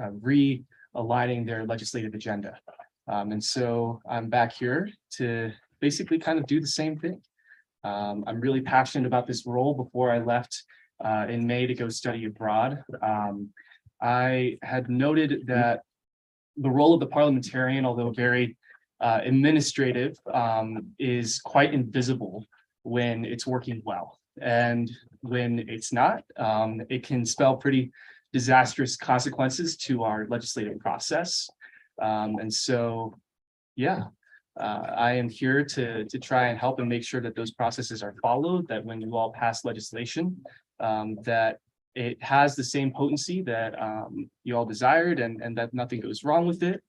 realigning their legislative agenda. And so I'm back here to basically kind of do the same thing. I'm really passionate about this role. Before I left in May to go study abroad, I had noted that the role of the parliamentarian, although very administrative, is quite invisible when it's working well. And when it's not, it can spell pretty disastrous consequences to our legislative process. And so, yeah, I am here to try and help and make sure that those processes are followed, that when you all pass legislation, that it has the same potency that you all desired, and that nothing goes wrong with it.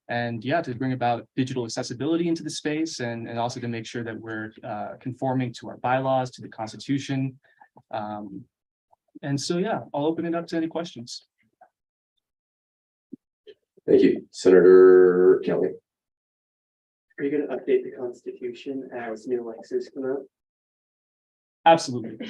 And yeah, to bring about digital accessibility into the space, and also to make sure that we're conforming to our bylaws, to the Constitution. And so, yeah, I'll open it up to any questions. Thank you, Senator Kelly. Are you going to update the Constitution as new elections come out? Absolutely.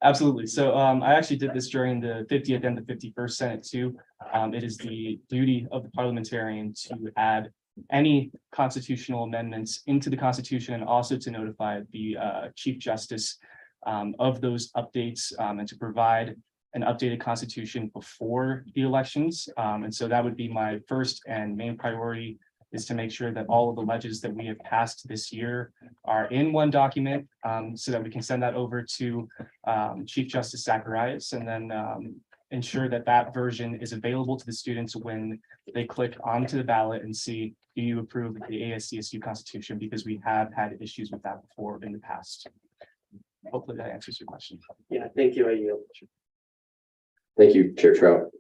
Absolutely. So I actually did this during the 50th and the 51st Senate too. It is the duty of the parliamentarian to add any constitutional amendments into the Constitution, and also to notify the Chief Justice of those updates, and to provide an updated Constitution before the elections. And so that would be my first and main priority, is to make sure that all of the ledges that we have passed this year are in one document, so that we can send that over to Chief Justice Zacharias, and then ensure that that version is available to the students when they click onto the ballot and see, do you approve of the ASCSU Constitution? Because we have had issues with that before in the past. Hopefully that answers your question. Yeah, thank you. I yield. Thank you, Chair Trout.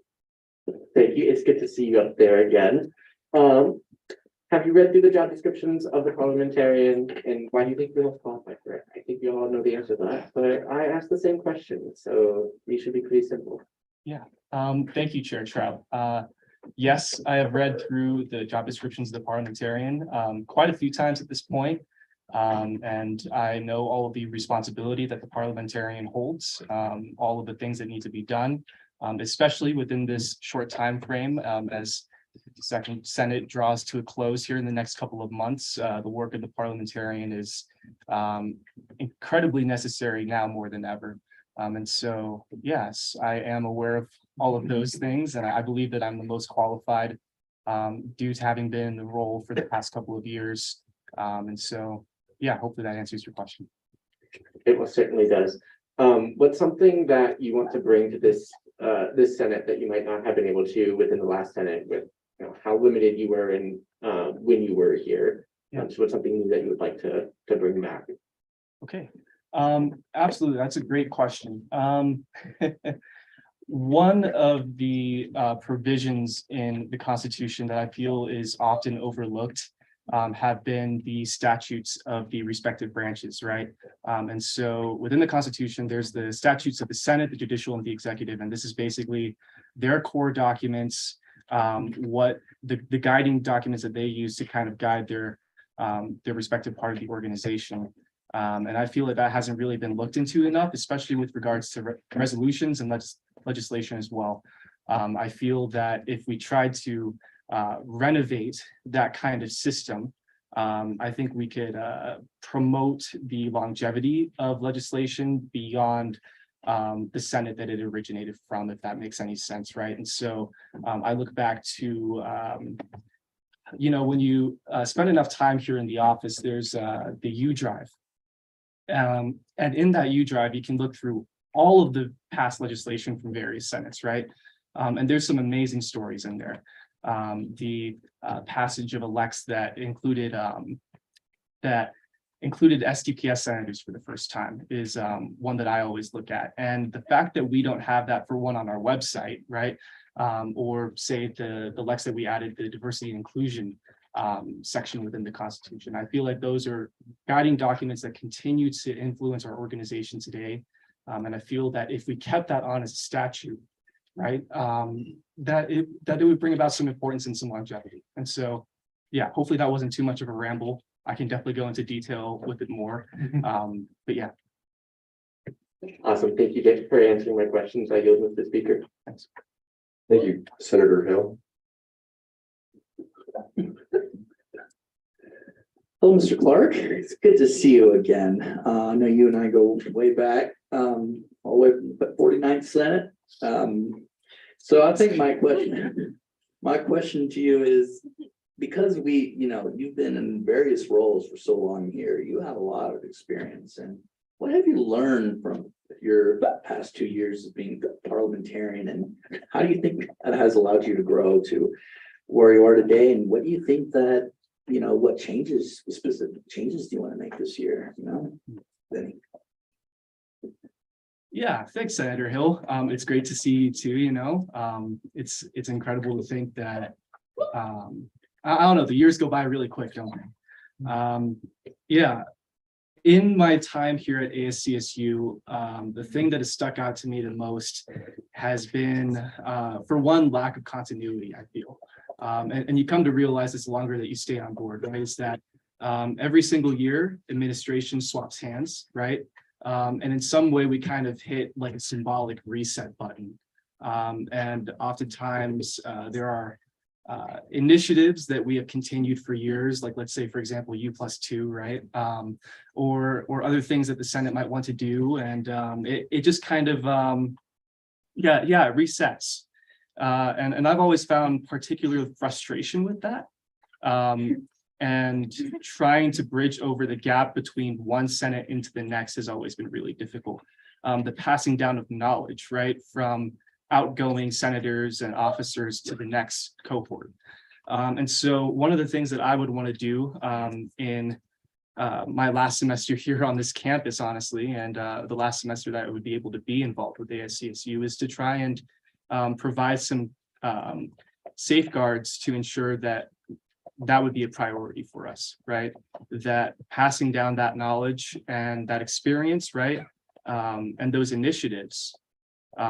Thank you. It's good to see you up there again. Have you read through the job descriptions of the parliamentarian, and why do you think you're most qualified for it? I think you all know the answer to that, but I asked the same question, so these should be pretty simple. Yeah, thank you, Chair Trout. Yes, I have read through the job descriptions of the parliamentarian quite a few times at this point. And I know all of the responsibility that the parliamentarian holds, all of the things that need to be done, especially within this short time frame, as the Second Senate draws to a close here in the next couple of months. The work of the parliamentarian is incredibly necessary now more than ever. And so, yes, I am aware of all of those things, and I believe that I'm the most qualified due to having been in the role for the past couple of years. And so, yeah, hopefully that answers your question. It most certainly does. What's something that you want to bring to this Senate that you might not have been able to within the last Senate, with how limited you were in when you were here? Yeah. So what's something new that you would like to bring back? Okay, absolutely. That's a great question. One of the provisions in the Constitution that I feel is often overlooked have been the statutes of the respective branches, right? And so within the Constitution, there's the statutes of the Senate, the judicial, and the executive, and this is basically their core documents, what the guiding documents that they use to kind of guide their respective part of the organization. And I feel that hasn't really been looked into enough, especially with regards to resolutions and legislation as well. I feel that if we tried to renovate that kind of system, I think we could promote the longevity of legislation beyond the Senate that it originated from, if that makes any sense, right? And so I look back to, when you spend enough time here in the office, there's the U drive. And in that U drive, you can look through all of the past legislation from various Senates, right? And there's some amazing stories in there. The passage of elects that included STPS senators for the first time is one that I always look at. And the fact that we don't have that, for one, on our website, right? or say the Lex that we added, the diversity and inclusion section within the Constitution. I feel like those are guiding documents that continue to influence our organization today. And I feel that if we kept that on as a statute, right, that it would bring about some importance and some longevity. And so, yeah, hopefully that wasn't too much of a ramble. I can definitely go into detail with it more. But yeah. Awesome. Thank you, Dick, for answering my questions. I yield with the speaker. Thanks. Thank you, Senator Hill. Hello, Mr. Clark. It's good to see you again. I know you and I go way back, all the way from the 49th Senate. So I think my question to you is, because you've been in various roles for so long here, you have a lot of experience. And what have you learned from your past 2 years of being a parliamentarian? And how do you think that has allowed you to grow to where you are today? And what do you think that, what specific changes do you want to make this year? Benny? Yeah, thanks, Senator Hill. It's great to see you too. It's incredible to think that I don't know, the years go by really quick, don't they? Yeah. In my time here at ASCSU, the thing that has stuck out to me the most has been, for one, lack of continuity, I feel. And you come to realize this longer that you stay on board, right? Is that every single year, administration swaps hands, right? And in some way, we kind of hit like a symbolic reset button. And oftentimes, there are initiatives that we have continued for years, like let's say, for example, U+2, right? Or other things that the Senate might want to do. And it just kind of, it resets. And I've always found particular frustration with that. And trying to bridge over the gap between one Senate into the next has always been really difficult. The passing down of knowledge, right, from outgoing senators and officers to the next cohort. And so one of the things that I would want to do in my last semester here on this campus, honestly, and the last semester that I would be able to be involved with ASCSU, is to try and provide some safeguards to ensure that that would be a priority for us, right? That passing down that knowledge and that experience, right? And those initiatives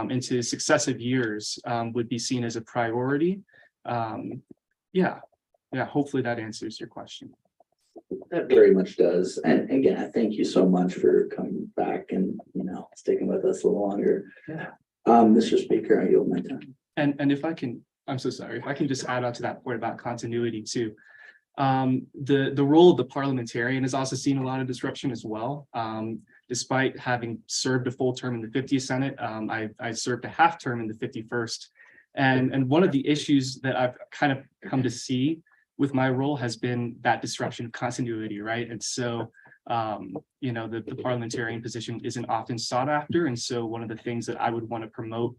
into successive years would be seen as a priority. Hopefully that answers your question. That very much does. And again, I thank you so much for coming back and, sticking with us a little longer. Mr. Speaker, I yield my time. And if I can, I'm so sorry, if I can just add on to that point about continuity too. The role of the parliamentarian has also seen a lot of disruption as well. Despite having served a full term in the 50th Senate, I served a half term in the 51st. And one of the issues that I've kind of come to see with my role has been that disruption of continuity, right? And so, the parliamentarian position isn't often sought after. And so one of the things that I would want to promote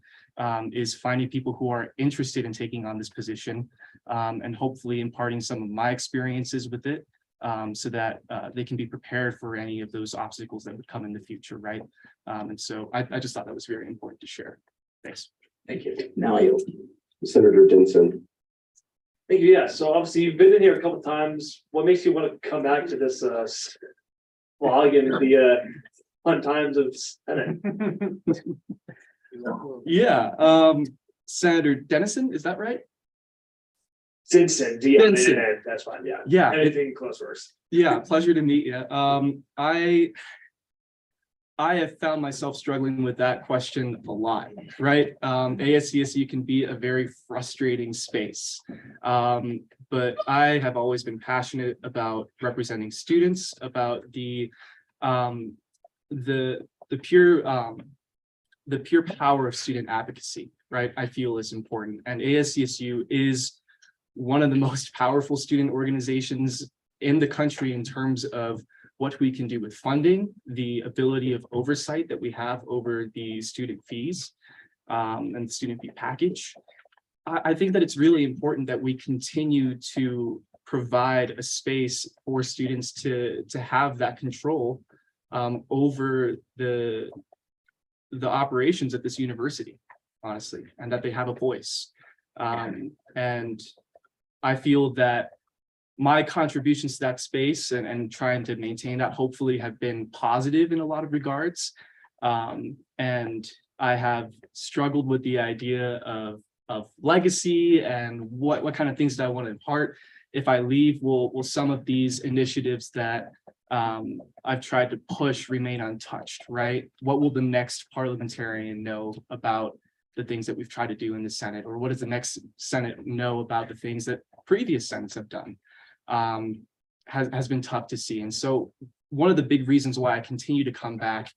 is finding people who are interested in taking on this position and hopefully imparting some of my experiences with it. So that they can be prepared for any of those obstacles that would come in the future, right? And so I just thought that was very important to share. Thanks. Thank you. Now I yield. Senator Denson. Thank you. Yeah, so obviously you've been in here a couple of times. What makes you want to come back to this vlog and the fun times of Senate? Senator Dennison, is that right? Denson, that's fine. Yeah. Anything close first. Yeah, pleasure to meet you. I have found myself struggling with that question a lot, right? ASCSU can be a very frustrating space, but I have always been passionate about representing students, about the pure power of student advocacy, right? I feel is important, and ASCSU is one of the most powerful student organizations in the country in terms of what we can do with funding, the ability of oversight that we have over the student fees and the student fee package. I think that it's really important that we continue to provide a space for students to have that control over the operations at this university, honestly, and that they have a voice. And I feel that my contributions to that space and trying to maintain that hopefully have been positive in a lot of regards. And I have struggled with the idea of legacy and what kind of things that I want to impart. If I leave, will some of these initiatives that I've tried to push remain untouched, right? What will the next parliamentarian know about the things that we've tried to do in the Senate? Or what does the next Senate know about the things that previous Senates have done? Has been tough to see. And so one of the big reasons why I continue to come back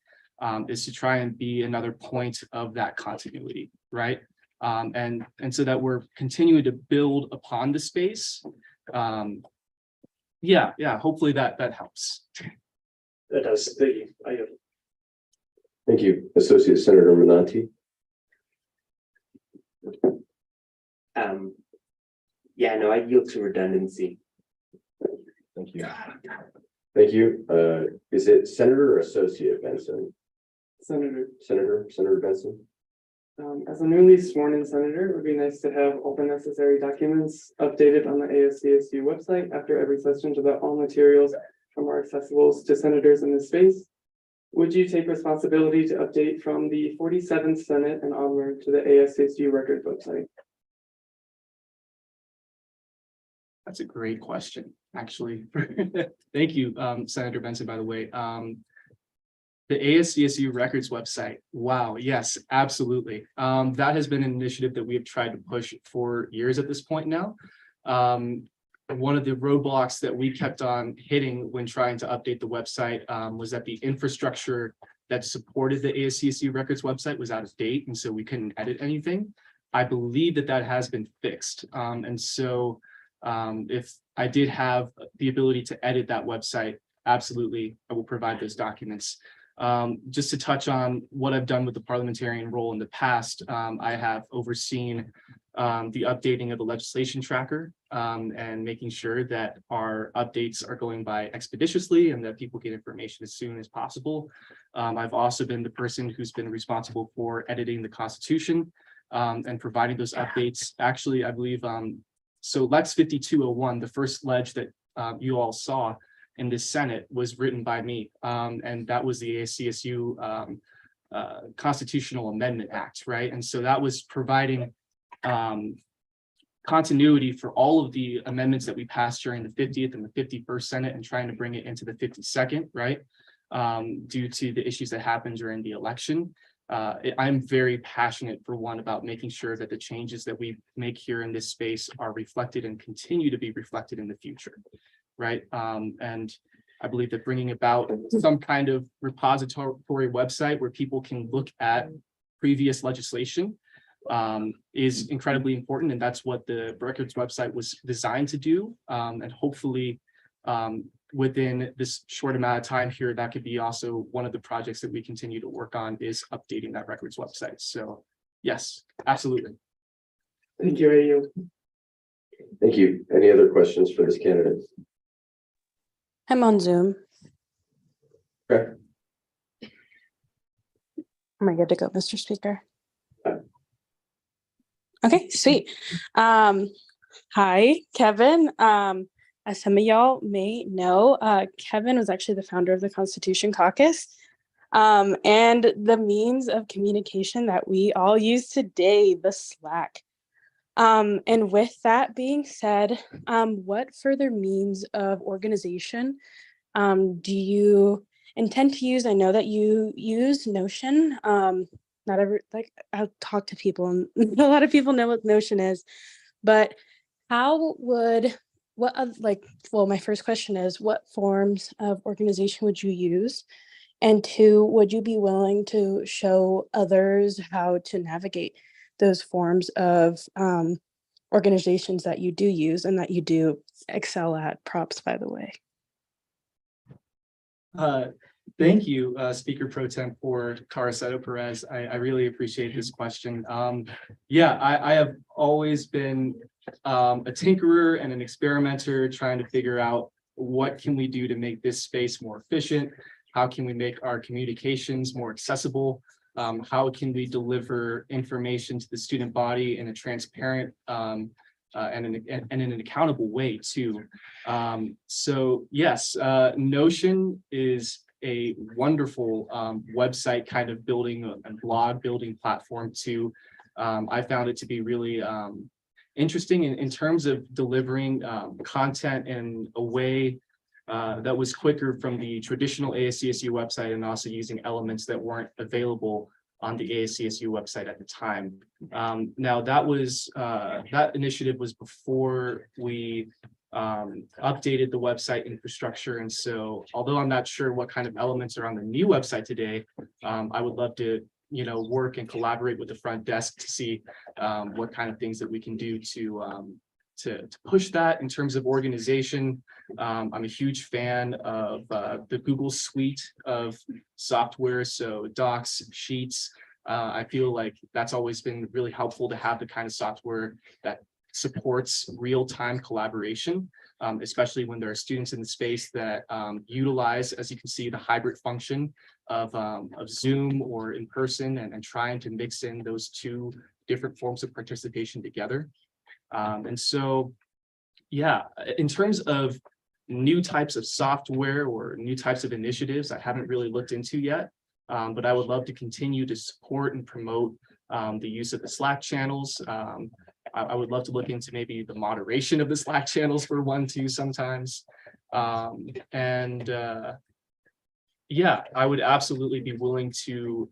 is to try and be another point of that continuity, right? And so that we're continuing to build upon the space. Yeah, hopefully that helps. That does, thank you. Thank you, Associate Senator Menanti. Yeah, no, I yield to redundancy. Thank you. Thank you. Is it Senator or Associate Benson? Senator Benson? As a newly sworn in senator, it would be nice to have all the necessary documents updated on the ASCSU website after every session so that all materials are more accessible to senators in this space. Would you take responsibility to update from the 47th Senate and onward to the ASCSU records website? That's a great question, actually. Thank you, Senator Benson, by the way. The ASCSU records website. Wow, yes, absolutely. That has been an initiative that we have tried to push for years at this point now. One of the roadblocks that we kept on hitting when trying to update the website was that the infrastructure that supported the ASCSU records website was out of date, and so we couldn't edit anything. I believe that has been fixed. And so if I did have the ability to edit that website, absolutely, I will provide those documents. Just to touch on what I've done with the parliamentarian role in the past, I have overseen the updating of the legislation tracker and making sure that our updates are going by expeditiously and that people get information as soon as possible. I've also been the person who's been responsible for editing the Constitution and providing those updates. Actually, I believe, so Lex 5201, the first ledge that you all saw in this Senate was written by me, and that was the ASCSU Constitutional Amendment Act, right? And so that was providing continuity for all of the amendments that we passed during the 50th and the 51st Senate and trying to bring it into the 52nd, right? Due to the issues that happened during the election. I'm very passionate, for one, about making sure that the changes that we make here in this space are reflected and continue to be reflected in the future, right? And I believe that bringing about some kind of repository website where people can look at previous legislation is incredibly important, and that's what the records website was designed to do. And hopefully within this short amount of time here, that could be also one of the projects that we continue to work on, is updating that records website. So yes, absolutely. Thank you, AU. Thank you. Any other questions for this candidate? I'm on Zoom. Okay. Am I good to go, Mr. Speaker? Okay, sweet. Hi, Kevin. As some of y'all may know, Kevin was actually the founder of the Constitution Caucus, and the means of communication that we all use today, the Slack. And with that being said, what further means of organization do you intend to use? I know that you use Notion. Not every, like, I'll talk to people and a lot of people know what Notion is, but how would, my first question is, what forms of organization would you use? And two, would you be willing to show others how to navigate those forms of organizations that you do use and that you do excel at? Props, by the way. Thank you, Speaker Pro Tem for Caraceto Perez. I really appreciate this question. Yeah, I have always been a tinkerer and an experimenter, trying to figure out what can we do to make this space more efficient? How can we make our communications more accessible? how can we deliver information to the student body in a transparent and in an accountable way too. So yes, Notion is a wonderful website kind of building and blog building platform too. I found it to be really interesting in terms of delivering content in a way that was quicker from the traditional ASCSU website and also using elements that weren't available on the ASCSU website at the time. Now that was that initiative was before we updated the website infrastructure. And so although I'm not sure what kind of elements are on the new website today, I would love to work and collaborate with the front desk to see what kind of things that we can do to push that in terms of organization. I'm a huge fan of the Google suite of software, so Docs, Sheets. I feel like that's always been really helpful to have the kind of software that supports real-time collaboration, especially when there are students in the space that utilize, as you can see, the hybrid function of Zoom or in person, and trying to mix in those two different forms of participation together. And so, yeah, in terms of new types of software or new types of initiatives, I haven't really looked into yet, but I would love to continue to support and promote the use of the Slack channels. I would love to look into maybe the moderation of the Slack channels for one, too, sometimes. Yeah, I would absolutely be willing to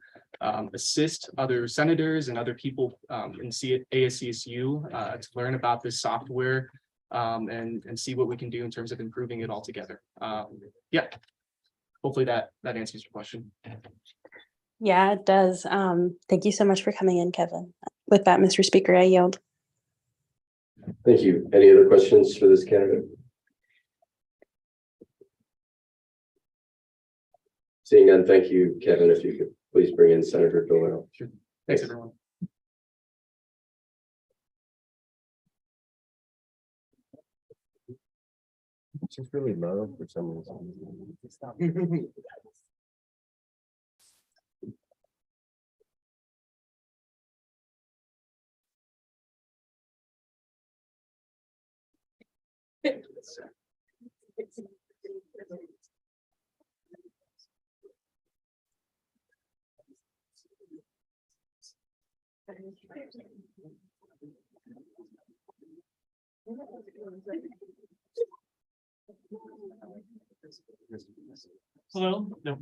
assist other senators and other people in ASCSU to learn about this software and see what we can do in terms of improving it all together. Yeah, hopefully that answers your question. Yeah, it does. Thank you so much for coming in, Kevin. With that, Mr. Speaker, I yield. Thank you. Any other questions for this candidate? Seeing none, thank you, Kevin. If you could please bring in Senator Doyle. Sure. Thanks, everyone. It's just really low for some reason. Hello. No.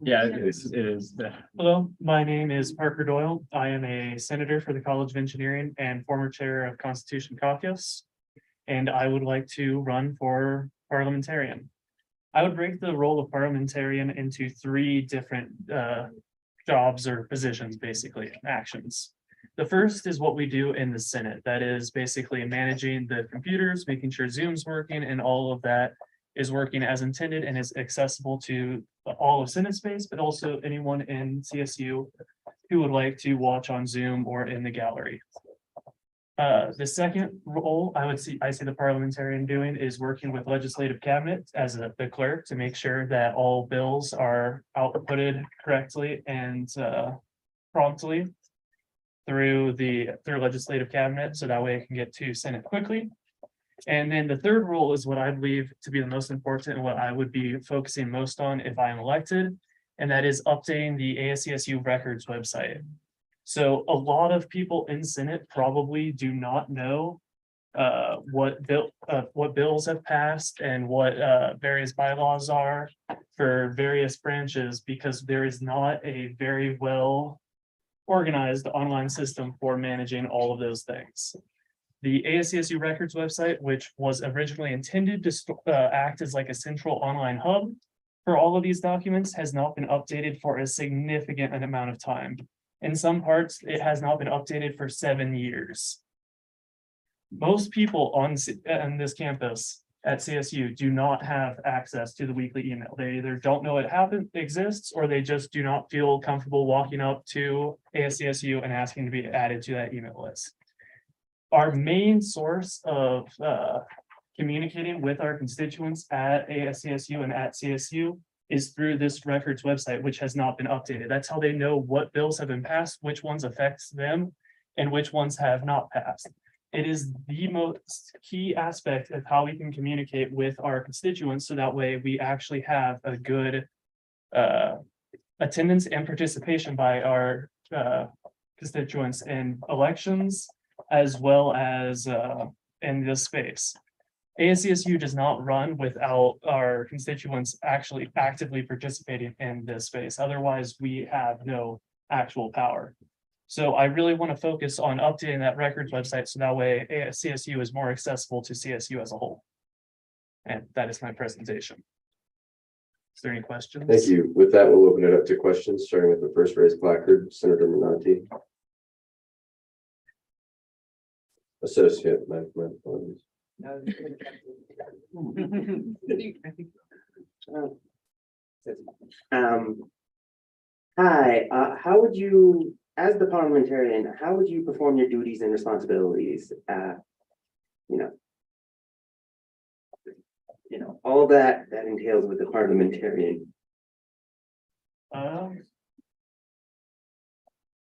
Yeah, it is. Hello, my name is Parker Doyle. I am a senator for the College of Engineering and former chair of Constitution Caucus. And I would like to run for parliamentarian. I would break the role of parliamentarian into three different jobs or positions, basically, actions. The first is what we do in the Senate. That is basically managing the computers, making sure Zoom's working, and all of that is working as intended and is accessible to all of Senate space, but also anyone in CSU who would like to watch on Zoom or in the gallery. The second role I see the parliamentarian doing is working with legislative cabinet as the clerk to make sure that all bills are outputted correctly and promptly through legislative cabinet, so that way it can get to Senate quickly. And then the third role is what I believe to be the most important and what I would be focusing most on if I am elected, and that is updating the ASCSU records website. So a lot of people in Senate probably do not know what bills have passed and what various bylaws are for various branches, because there is not a very well organized online system for managing all of those things. The ASCSU records website, which was originally intended to act as like a central online hub for all of these documents, has not been updated for a significant amount of time. In some parts, it has not been updated for 7 years. Most people on this campus at CSU do not have access to the weekly email. They either don't know it exists, or they just do not feel comfortable walking up to ASCSU and asking to be added to that email list. Our main source of communicating with our constituents at ASCSU and at CSU is through this records website, which has not been updated. That's how they know what bills have been passed, which ones affects them, and which ones have not passed. It is the most key aspect of how we can communicate with our constituents, so that way we actually have a good attendance and participation by our constituents in elections, as well as in this space. ASCSU does not run without our constituents actually actively participating in this space. Otherwise, we have no actual power. So I really want to focus on updating that records website so that way ASCSU is more accessible to CSU as a whole. And that is my presentation. Is there any questions? Thank you. With that, we'll open it up to questions, starting with the first raised placard, Senator Minanti. Associate, my apologies. Hi, how would you, as the parliamentarian, how would you perform your duties and responsibilities? All that entails with the parliamentarian.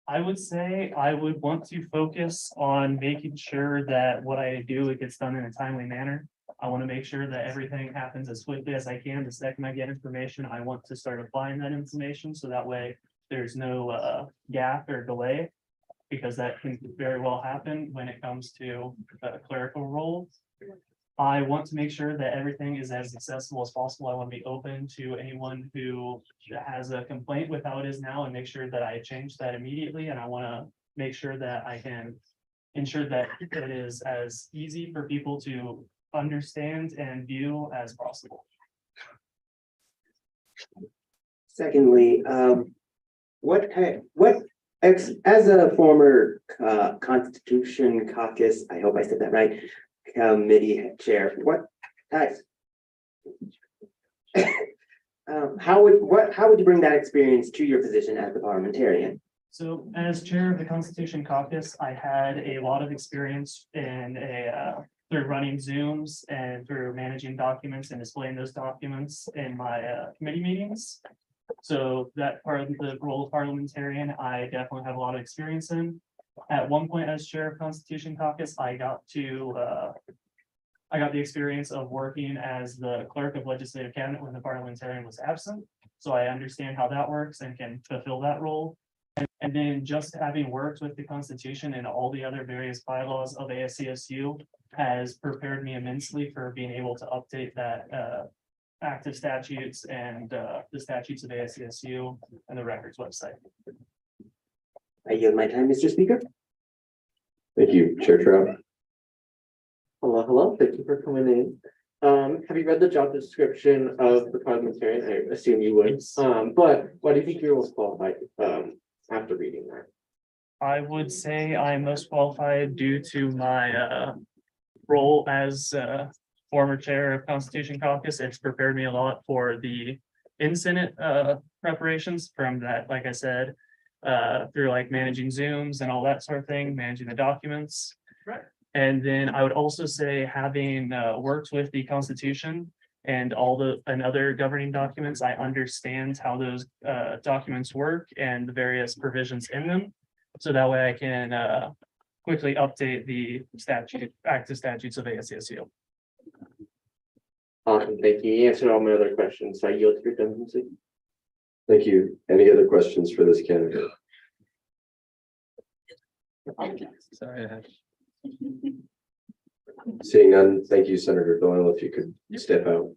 I would say I would want to focus on making sure that what I do, it gets done in a timely manner. I want to make sure that everything happens as quickly as I can. The second I get information, I want to start applying that information so that way there's no gap or delay, because that can very well happen when it comes to clerical roles. I want to make sure that everything is as accessible as possible. I want to be open to anyone who has a complaint with how it is now and make sure that I change that immediately. And I want to make sure that I can ensure that it is as easy for people to understand and view as possible. Secondly, as a former Constitution Caucus, I hope I said that right, committee chair, how would you bring that experience to your position as the parliamentarian? So as chair of the Constitution Caucus, I had a lot of experience in through running Zooms and through managing documents and displaying those documents in my committee meetings. So that part of the role of parliamentarian, I definitely have a lot of experience in. At one point, as chair of Constitution Caucus, I got the experience of working as the clerk of legislative cabinet when the parliamentarian was absent. So I understand how that works and can fulfill that role. And then just having worked with the Constitution and all the other various bylaws of ASCSU has prepared me immensely for being able to update that active statutes and the statutes of ASCSU and the records website. I yield my time, Mr. Speaker. Thank you, Chair Trout. Hello, thank you for coming in. Have you read the job description of the parliamentarian? I assume you would. But why do you think you're most qualified after reading that? I would say I'm most qualified due to my role as former chair of Constitution Caucus. It's prepared me a lot for the in-Senate preparations from that, like I said, through like managing Zooms and all that sort of thing, managing the documents. Right. And then I would also say having worked with the Constitution and other governing documents, I understand how those documents work and the various provisions in them. So that way I can quickly update the active statutes of ASCSU. Awesome, thank you. You answered all my other questions, so I yield to your presidency. Thank you. Any other questions for this candidate? Sorry. Seeing none, thank you, Senator Doyle. If you could step out.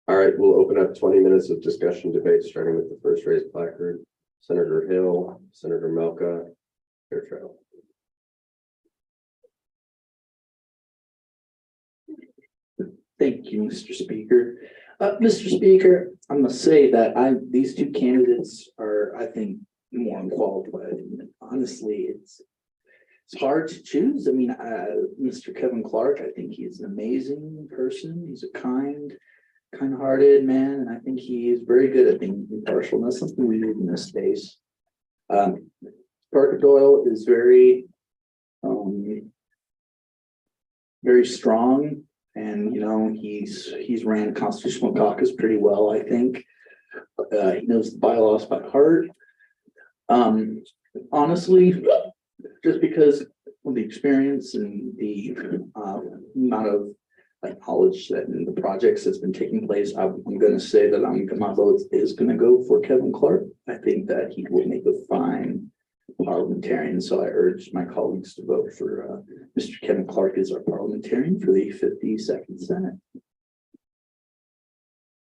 All right, we'll open up 20 minutes of discussion debate, starting with the first raised placard. Senator Hill, Senator Melka, Chair Trout. Thank you, Mr. Speaker. Mr. Speaker, I'm gonna say that these two candidates are, I think, more unqualified. Honestly, it's hard to choose. I mean, Mr. Kevin Clark, I think he's an amazing person. He's a kind kind-hearted man, and I think he is very good at being impartial, and that's something we need in this space. Parker Doyle is very strong, and he's ran Constitutional Caucus pretty well, I think. He knows the bylaws by heart. Honestly, just because of the experience and the amount of knowledge that in the projects that's been taking place, I'm going to say that my vote is going to go for Kevin Clark. I think that he will make a fine parliamentarian, so I urge my colleagues to vote for Mr. Kevin Clark as our parliamentarian for the 52nd Senate.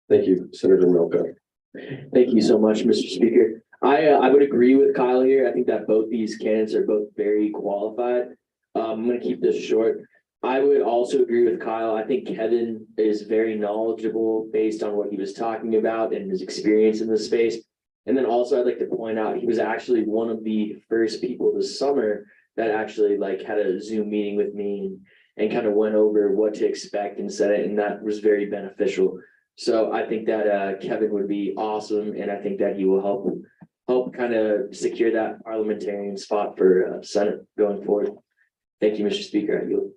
Thank you, Senator Milka. Thank you so much, Mr. Speaker. I would agree with Kyle here. I think that both these candidates are both very qualified. I'm going to keep this short. I would also agree with Kyle. I think Kevin is very knowledgeable based on what he was talking about and his experience in this space. And then also I'd like to point out, he was actually one of the first people this summer that actually had a Zoom meeting with me and kind of went over what to expect and said it, and that was very beneficial. So I think that Kevin would be awesome, and I think that he will help kind of secure that parliamentarian spot for Senate going forward. Thank you, Mr. Speaker. I yield.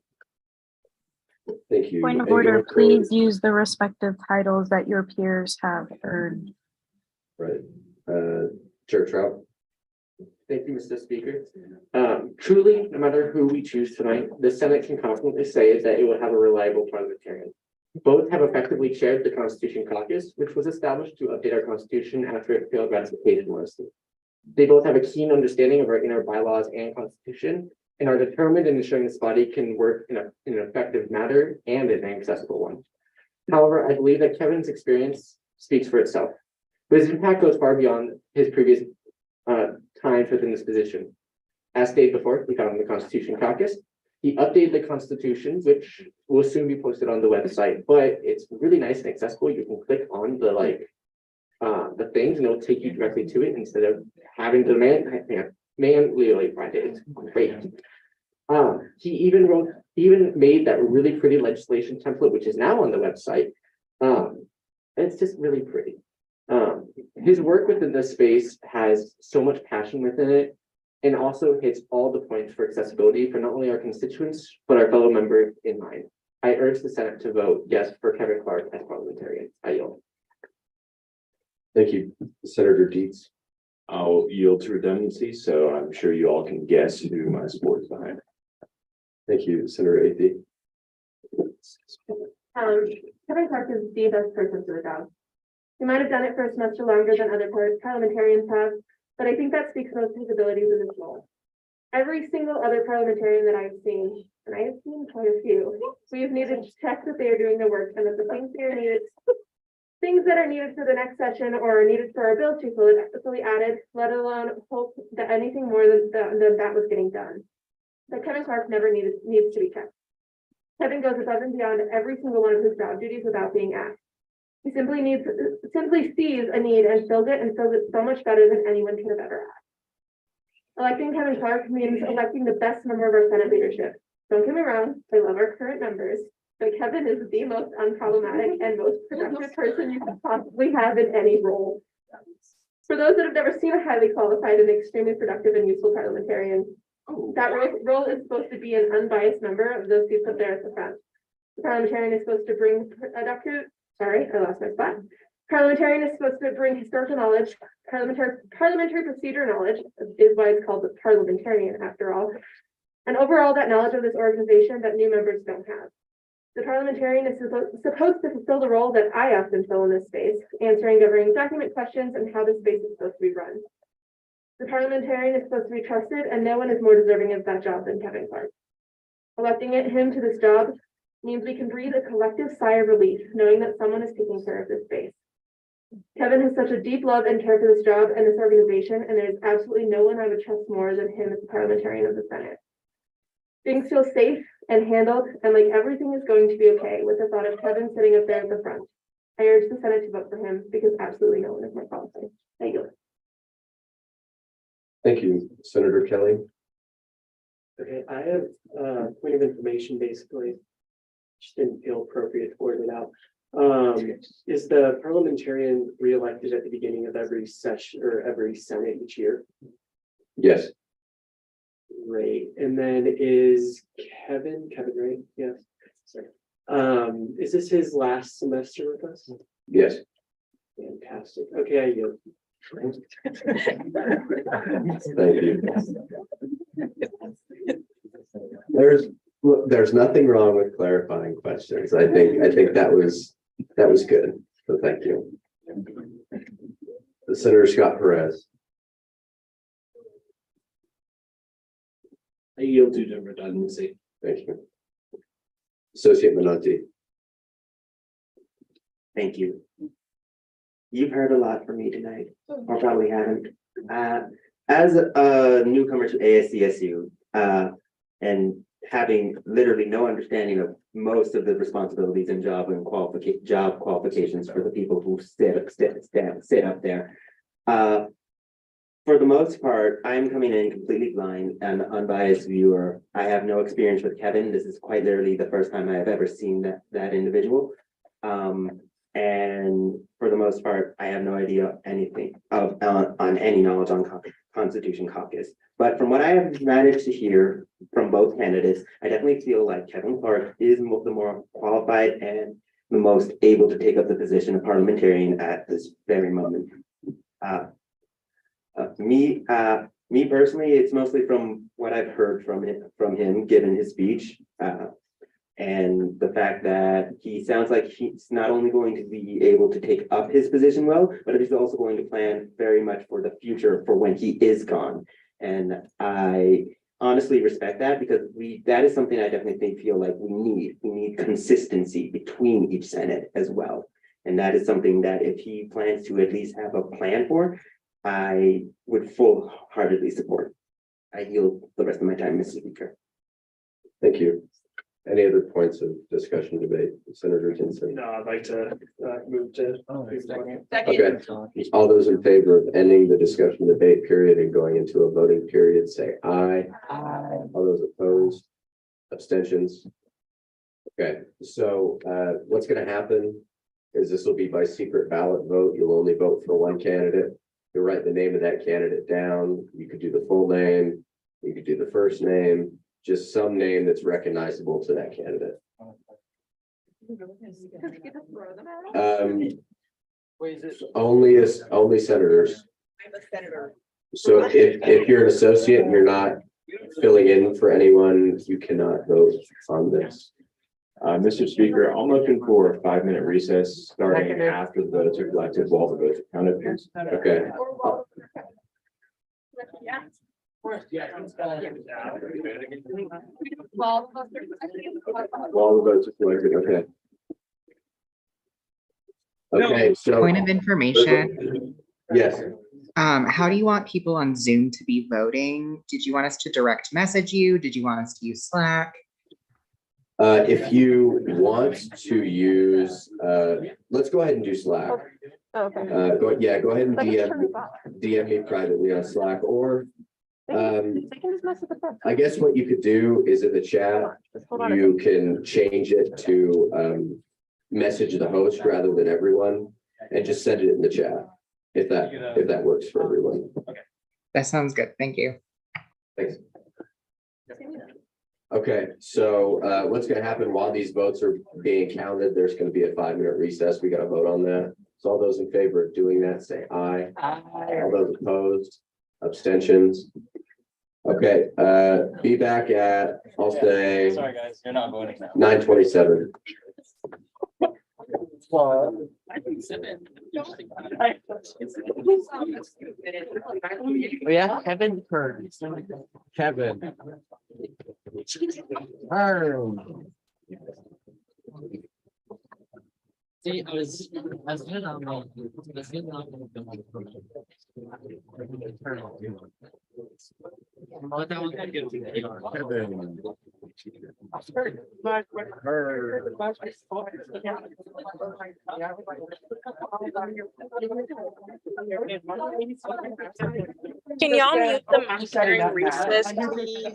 Thank you. Point of Anyone order, for- please use the respective titles that your peers have earned. Right. Chair Trout. Thank you, Mr. Speaker. Truly, no matter who we choose tonight, the Senate can confidently say that it will have a reliable parliamentarian. Both have effectively chaired the Constitution Caucus, which was established to update our Constitution after it failed ratification last year. They both have a keen understanding of our inner bylaws and Constitution, and are determined in ensuring this body can work in an effective manner and in an accessible one. However, I believe that Kevin's experience speaks for itself, but his impact goes far beyond his previous times within this position. As stated before, he got on the Constitution Caucus. He updated the Constitution, which will soon be posted on the website, but it's really nice and accessible. You can click on the things and it'll take you directly to it instead of having to manually find it. It's great. He even made that really pretty legislation template, which is now on the website. It's just really pretty. His work within this space has so much passion within it, and also hits all the points for accessibility for not only our constituents, but our fellow members in mind. I urge the Senate to vote yes for Kevin Clark as parliamentarian. I yield. Thank you, Senator Dietz. I'll yield to redundancy, so I'm sure you all can guess who my support is behind. Thank you, Senator Athey. Kevin Clark is the best person for the job. He might have done it for a semester longer than other parliamentarians have, but I think that speaks most of his abilities in this role. Every single other parliamentarian that I've seen, and I have seen quite a few, we have needed to check that they are doing their work and that the things that are needed for the next session or are needed for our bill to be fully added, let alone hope that anything more than that was getting done. But Kevin Clark never needs to be checked. Kevin goes above and beyond every single one of his job duties without being asked. He simply sees a need and fills it so much better than anyone could have ever asked. Electing Kevin Clark means electing the best member of our Senate leadership. Don't get me wrong, I love our current members, but Kevin is the most unproblematic and most productive person you could possibly have in any role. For those that have never seen a highly qualified and extremely productive and useful parliamentarian, that role is supposed to be an unbiased member of those seats up there at the front. The parliamentarian is supposed to bring Parliamentarian is supposed to bring historical knowledge. Parliamentary procedure knowledge is why it's called the parliamentarian after all. And overall, that knowledge of this organization that new members don't have. The parliamentarian is supposed to fulfill the role that I often fill in this space, answering governing document questions and how this space is supposed to be run. The parliamentarian is supposed to be trusted, and no one is more deserving of that job than Kevin Clark. Electing him to this job means we can breathe a collective sigh of relief, knowing that someone is taking care of this space. Kevin has such a deep love and care for this job and this organization, and there's absolutely no one I would trust more than him as the parliamentarian of the Senate. Things feel safe and handled, and like everything is going to be okay with the thought of Kevin sitting up there at the front. I urge the Senate to vote for him because absolutely no one is more qualified. Thank you. Thank you, Senator Kelly. Okay, I have a point of information basically. Just didn't feel appropriate to word it out. Is the parliamentarian reelected at the beginning of every session or every Senate each year? Yes, Great. And then is Kevin, right? Yes. Sorry. Is this his last semester with us? yes. Fantastic. Okay, I yield. Thank you. There's nothing wrong with clarifying questions. I think that was good. So thank you. Senator Scott Perez. I yield to the redundancy. Thank you. Associate Minanti. Thank you. You've heard a lot from me tonight, or probably haven't. As a newcomer to ASCSU, and having literally no understanding of most of the responsibilities and job qualifications for the people who sit up there. For the most part, I'm coming in completely blind and unbiased viewer. I have no experience with Kevin. This is quite literally the first time I have ever seen that individual. And for the most part, I have no idea anything on any knowledge on Constitution Caucus. But from what I have managed to hear from both candidates, I definitely feel like Kevin Clark is the more qualified and the most able to take up the position of parliamentarian at this very moment. Me personally, it's mostly from what I've heard from him given his speech. And the fact that he sounds like he's not only going to be able to take up his position well, but he's also going to plan very much for the future for when he is gone. And I honestly respect that because that is something I definitely feel like we need. We need consistency between each Senate as well. And that is something that if he plans to at least have a plan for, I would full-heartedly support. I yield the rest of my time, Mr. Speaker. Thank you. Any other points of discussion, debate? Senator Tinson? No, I'd like to move to. Okay. All those in favor of ending the discussion debate period and going into a voting period, say aye. Aye. All those opposed? Abstentions? Okay, so what's going to happen is this will be by secret ballot vote. You'll only vote for one candidate. You'll write the name of that candidate down. You could do the full name. You could do the first name. Just some name that's recognizable to that candidate. Only senators. I'm a senator. So if you're an associate and you're not filling in for anyone, you cannot vote on this. Mr. Speaker, I'm looking for a 5-minute recess starting after the votes are collected while the votes are counted. Okay. While the votes are collected, okay. Okay, so. Point of information. Yes. How do you want people on Zoom to be voting? Did you want us to direct message you? Did you want us to use Slack? If you want to use, let's go ahead and do Slack. Okay. Go ahead and DM me privately on Slack, or I guess what you could do is in the chat, you can change it to message the host rather than everyone, and just send it in the chat if that works for everyone. That sounds good. Thank you. Thanks. Okay, so what's going to happen while these votes are being counted? There's going to be a 5-minute recess. We got to vote on that. So all those in favor of doing that, say aye. Aye. All those opposed, abstentions. Okay, be back at, I'll say. Sorry, guys, you're not voting now. 9:27. Yeah, Kevin heard. Kevin. See, I was good on Can y'all mute the mic during recess, please?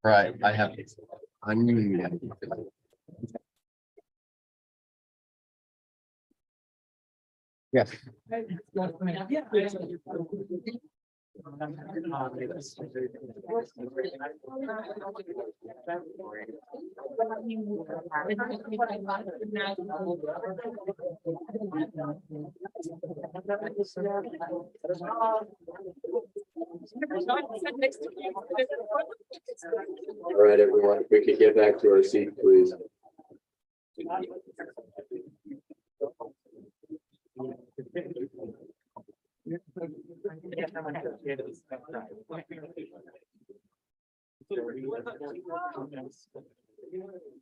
Right, I have. Yes. All right, everyone, if we could get back to our seat, please.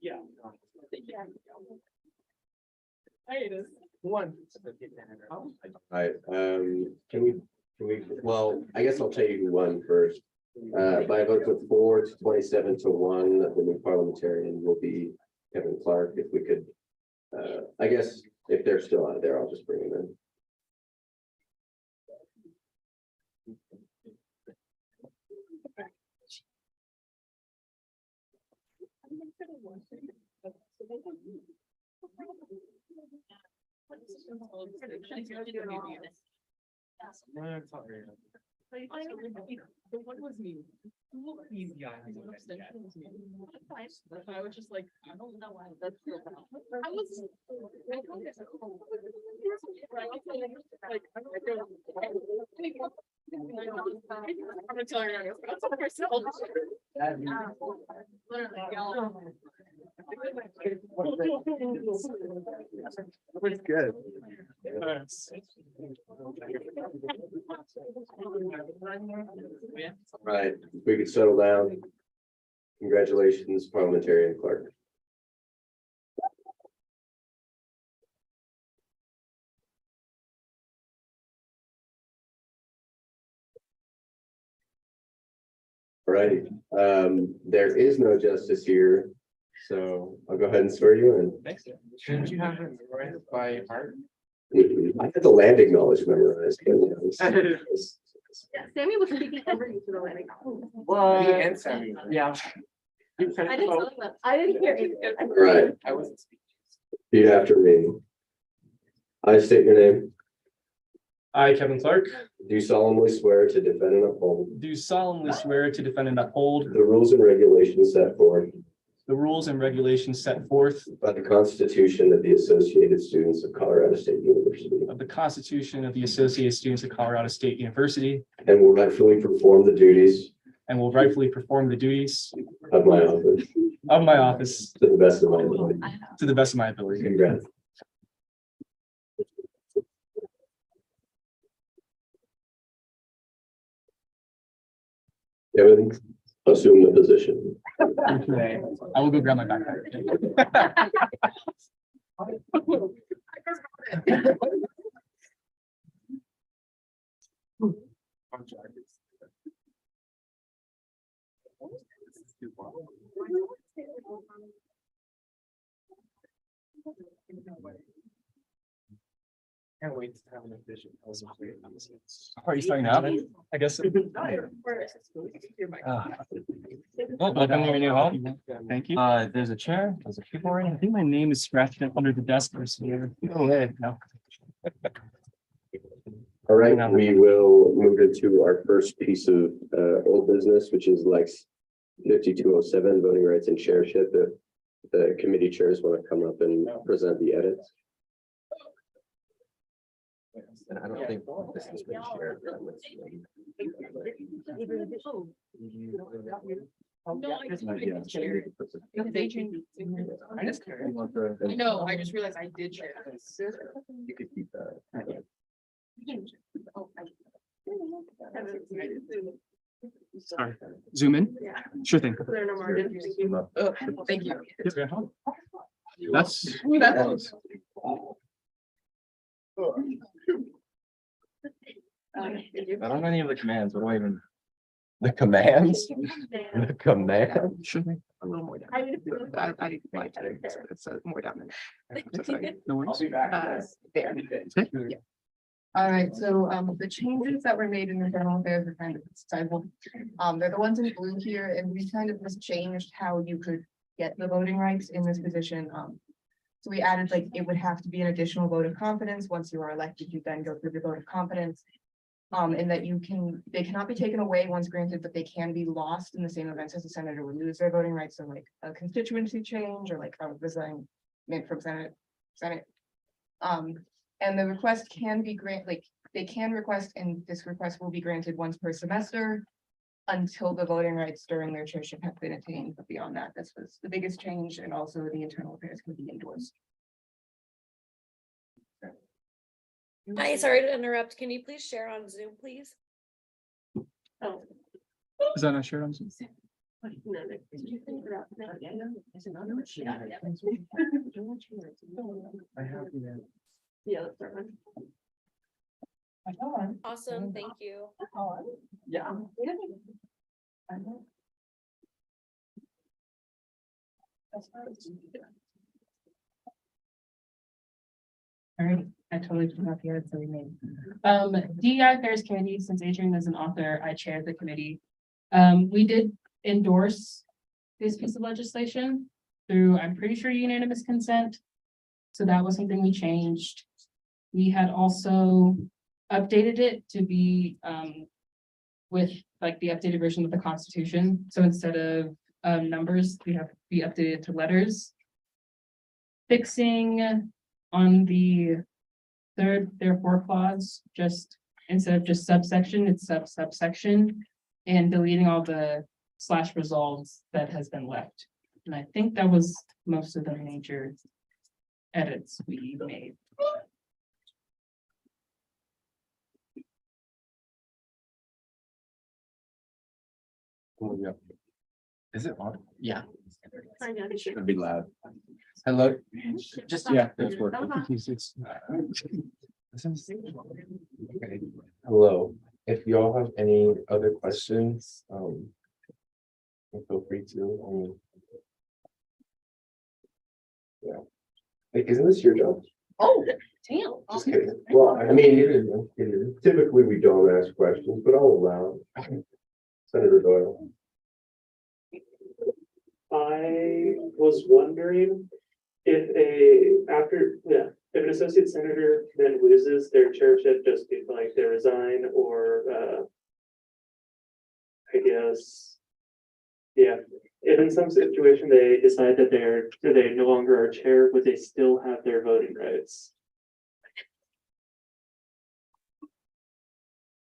Yeah. Right, can we, well, I guess I'll tell you who won first. By a vote of 4 to 27 to 1, the new parliamentarian will be Kevin Clark. If we could, I guess if they're still out there, I'll just bring him in. What was me? I was just like, I don't know why that's. I was. I'm gonna tell you, that's all myself. That's good. Right, if we could settle down. Congratulations, parliamentarian Clark. All righty, there is no justice here, so I'll go ahead and swear you in. Thanks. Shouldn't you have it right by heart? I had the land acknowledgement memorized. Yeah, Sammy was speaking over you to the landing. Well, me and Sammy. Yeah. I didn't tell him that. I didn't hear it. Right. I wasn't speaking. Repeat after me. I state your name. I, Kevin Clark, Do solemnly swear to defend and uphold do solemnly swear to defend and uphold the rules and regulations set forth the rules and regulations set forth by the Constitution of the Associated Students of Colorado State University, of the Constitution of the Associated Students of Colorado State University, and will rightfully perform the duties and will rightfully perform the duties of my office to the best of my ability. ability. Congrats. Kevin, assume the position. Okay, I will go grab my backpack. Can't wait to have an vision. Are you starting now? I guess. Well, welcome to your new home. Thank you. There's a chair, there's a keyboard. I think my name is scratched up under the desk or somewhere. Oh, hey, no. All right, we will move into our first piece of old business, which is like 5207 voting rights and chairship. The committee chairs want to come up and present the edits. And I don't think this has been shared. I know, I just realized I did share this. You could keep that. Sorry. Zoom in. Sure thing. Thank you. That's. I don't know any of the commands. What do I even? The commands? The command? Sure thing. A little more down. I would- I like it. It's more down there. No worries. There. Yeah. All right, so the changes that were made in the general affairs are kind of sizable. They're the ones in blue here, and we kind of just changed how you could get the voting rights in this position. So we added like it would have to be an additional vote of confidence. Once you are elected, you then go through the vote of confidence. And that they cannot be taken away once granted, but they can be lost in the same events as the senator would lose their voting rights. So like a constituency change or like a resignation from Senate. And the request can be they can request, and this request will be granted once per semester until the voting rights during their chairship have been attained. But beyond that, this was the biggest change, and also the internal affairs can be endorsed. Hi, sorry to interrupt. Can you please share on Zoom, please? Oh. Is that not shared on Zoom? Yeah, let's start one. Awesome, thank you. Yeah. All right, I totally forgot the edits that we made. DEI Affairs Committee, since Adrian is an author, I chaired the committee. We did endorse this piece of legislation through, I'm pretty sure, unanimous consent. So that was something we changed. We had also updated it to be with like the updated version of the Constitution. So instead of numbers, we updated to letters. Fixing on the third, therefore clause, just instead of just subsection, it's subsection, and deleting all the / resolves that has been left. And I think that was most of the major edits we made. Oh, yeah. Is it on? Yeah. It should be loud. Hello? Just, yeah, that's working. Okay. Hello, if y'all have any other questions, feel free to, yeah. Like, isn't this your job? Oh, damn. Just kidding. Well, I mean, it is. Typically, we don't ask questions, but I'll allow. Senator Doyle. I was wondering if an associate senator then loses their chairship just due to like they resign or I guess, yeah, if in some situation they decide that they no longer are chair, would they still have their voting rights?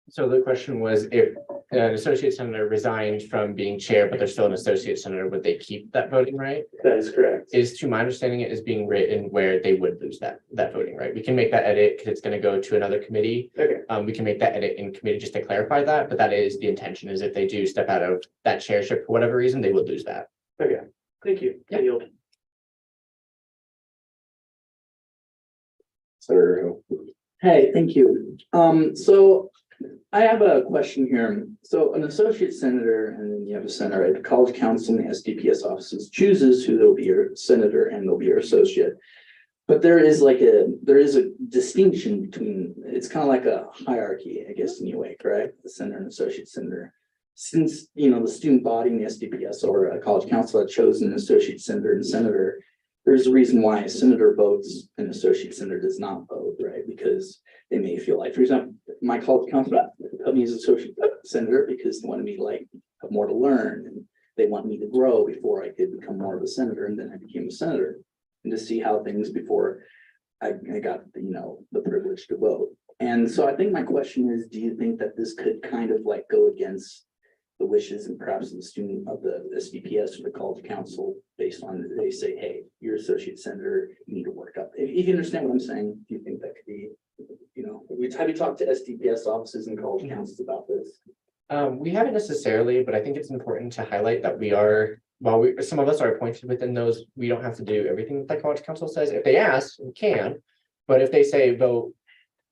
So the question was if an associate senator resigned from being chair, but they're still an associate senator, would they keep that voting right? That is correct. Is, to my understanding, it is being written where they would lose that voting right. We can make that edit because it's going to go to another committee. Okay. We can make that edit in committee just to clarify that, but that is the intention, is if they do step out of that chairship for whatever reason, they would lose that. Okay, thank you. Yeah. I yield. Senator Hill. Hey, thank you. So I have a question here. So an associate senator, and then you have a senator at the college council and the SDPS offices chooses who they'll be your senator and they'll be your associate. But there is a distinction between, it's kind of like a hierarchy, I guess, in a way, correct? The senator and associate senator. Since, the student body and the SDPS or a college council had chosen an associate senator and senator, there's a reason why a senator votes, an associate senator does not vote, right? Because they may feel like, for example, my college council put me as associate senator because they wanted me to have more to learn and they want me to grow before I could become more of a senator, and then I became a senator and to see how things before I got the privilege to vote. And so I think my question is, do you think that this could kind of go against the wishes and perhaps the student of the SDPS or the college council based on they say, hey, you're associate senator, you need to work up. If you understand what I'm saying, do you think that could be, have you talked to SDPS offices and college councils about this? We haven't necessarily, but I think it's important to highlight that we are, while some of us are appointed within those, we don't have to do everything that the college council says. If they ask, we can, but if they say vote,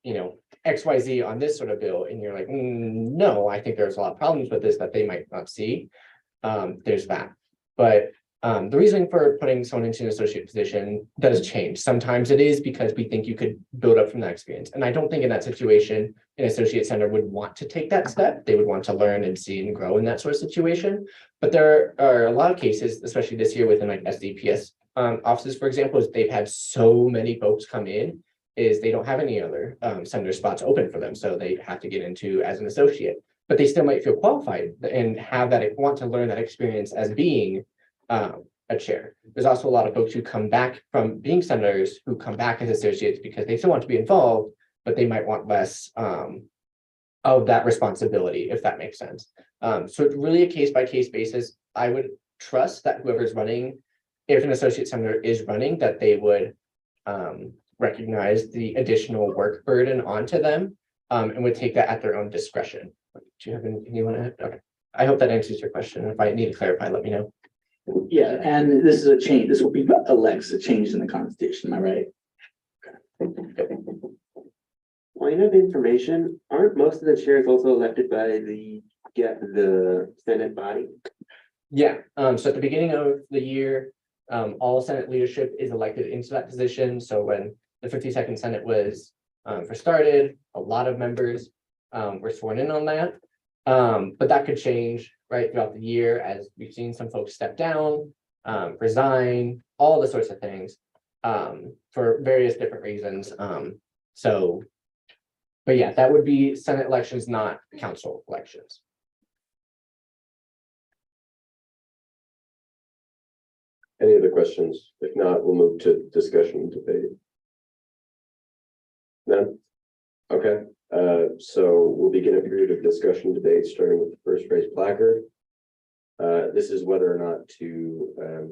XYZ on this sort of bill, and you're like, no, I think there's a lot of problems with this that they might not see. There's that. But The reason for putting someone into an associate position does change. Sometimes it is because we think you could build up from that experience. And I don't think in that situation, an associate senator would want to take that step. They would want to learn and see and grow in that sort of situation. But there are a lot of cases, especially this year within like SDPS offices, for example, is they've had so many folks come in, is they don't have any other senator spots open for them. So they have to get into as an associate, but they still might feel qualified and have that, want to learn that experience as being a chair. There's also a lot of folks who come back from being senators who come back as associates because they still want to be involved, but they might want less of that responsibility, if that makes sense. So it's really a case-by-case basis. I would trust that whoever's running, if an associate senator is running, that they would recognize the additional work burden onto them and would take that at their own discretion. Do you have anything you want to add? Okay. I hope that answers your question. If I need to clarify, let me know. Yeah, and this is a change. This will be elects a change in the Constitution, am I right? Point of information, aren't most of the chairs also elected by the Senate body? Yeah, so at the beginning of the year, all Senate leadership is elected into that position. So when the 52nd Senate was first started, a lot of members were sworn in on that. But that could change right throughout the year as we've seen some folks step down, resign, all the sorts of things for various different reasons. But yeah, that would be Senate elections, not council elections. Any other questions? If not, we'll move to discussion and debate. None? Okay, so we'll begin a period of discussion debate, starting with the first raised placard. This is whether or not to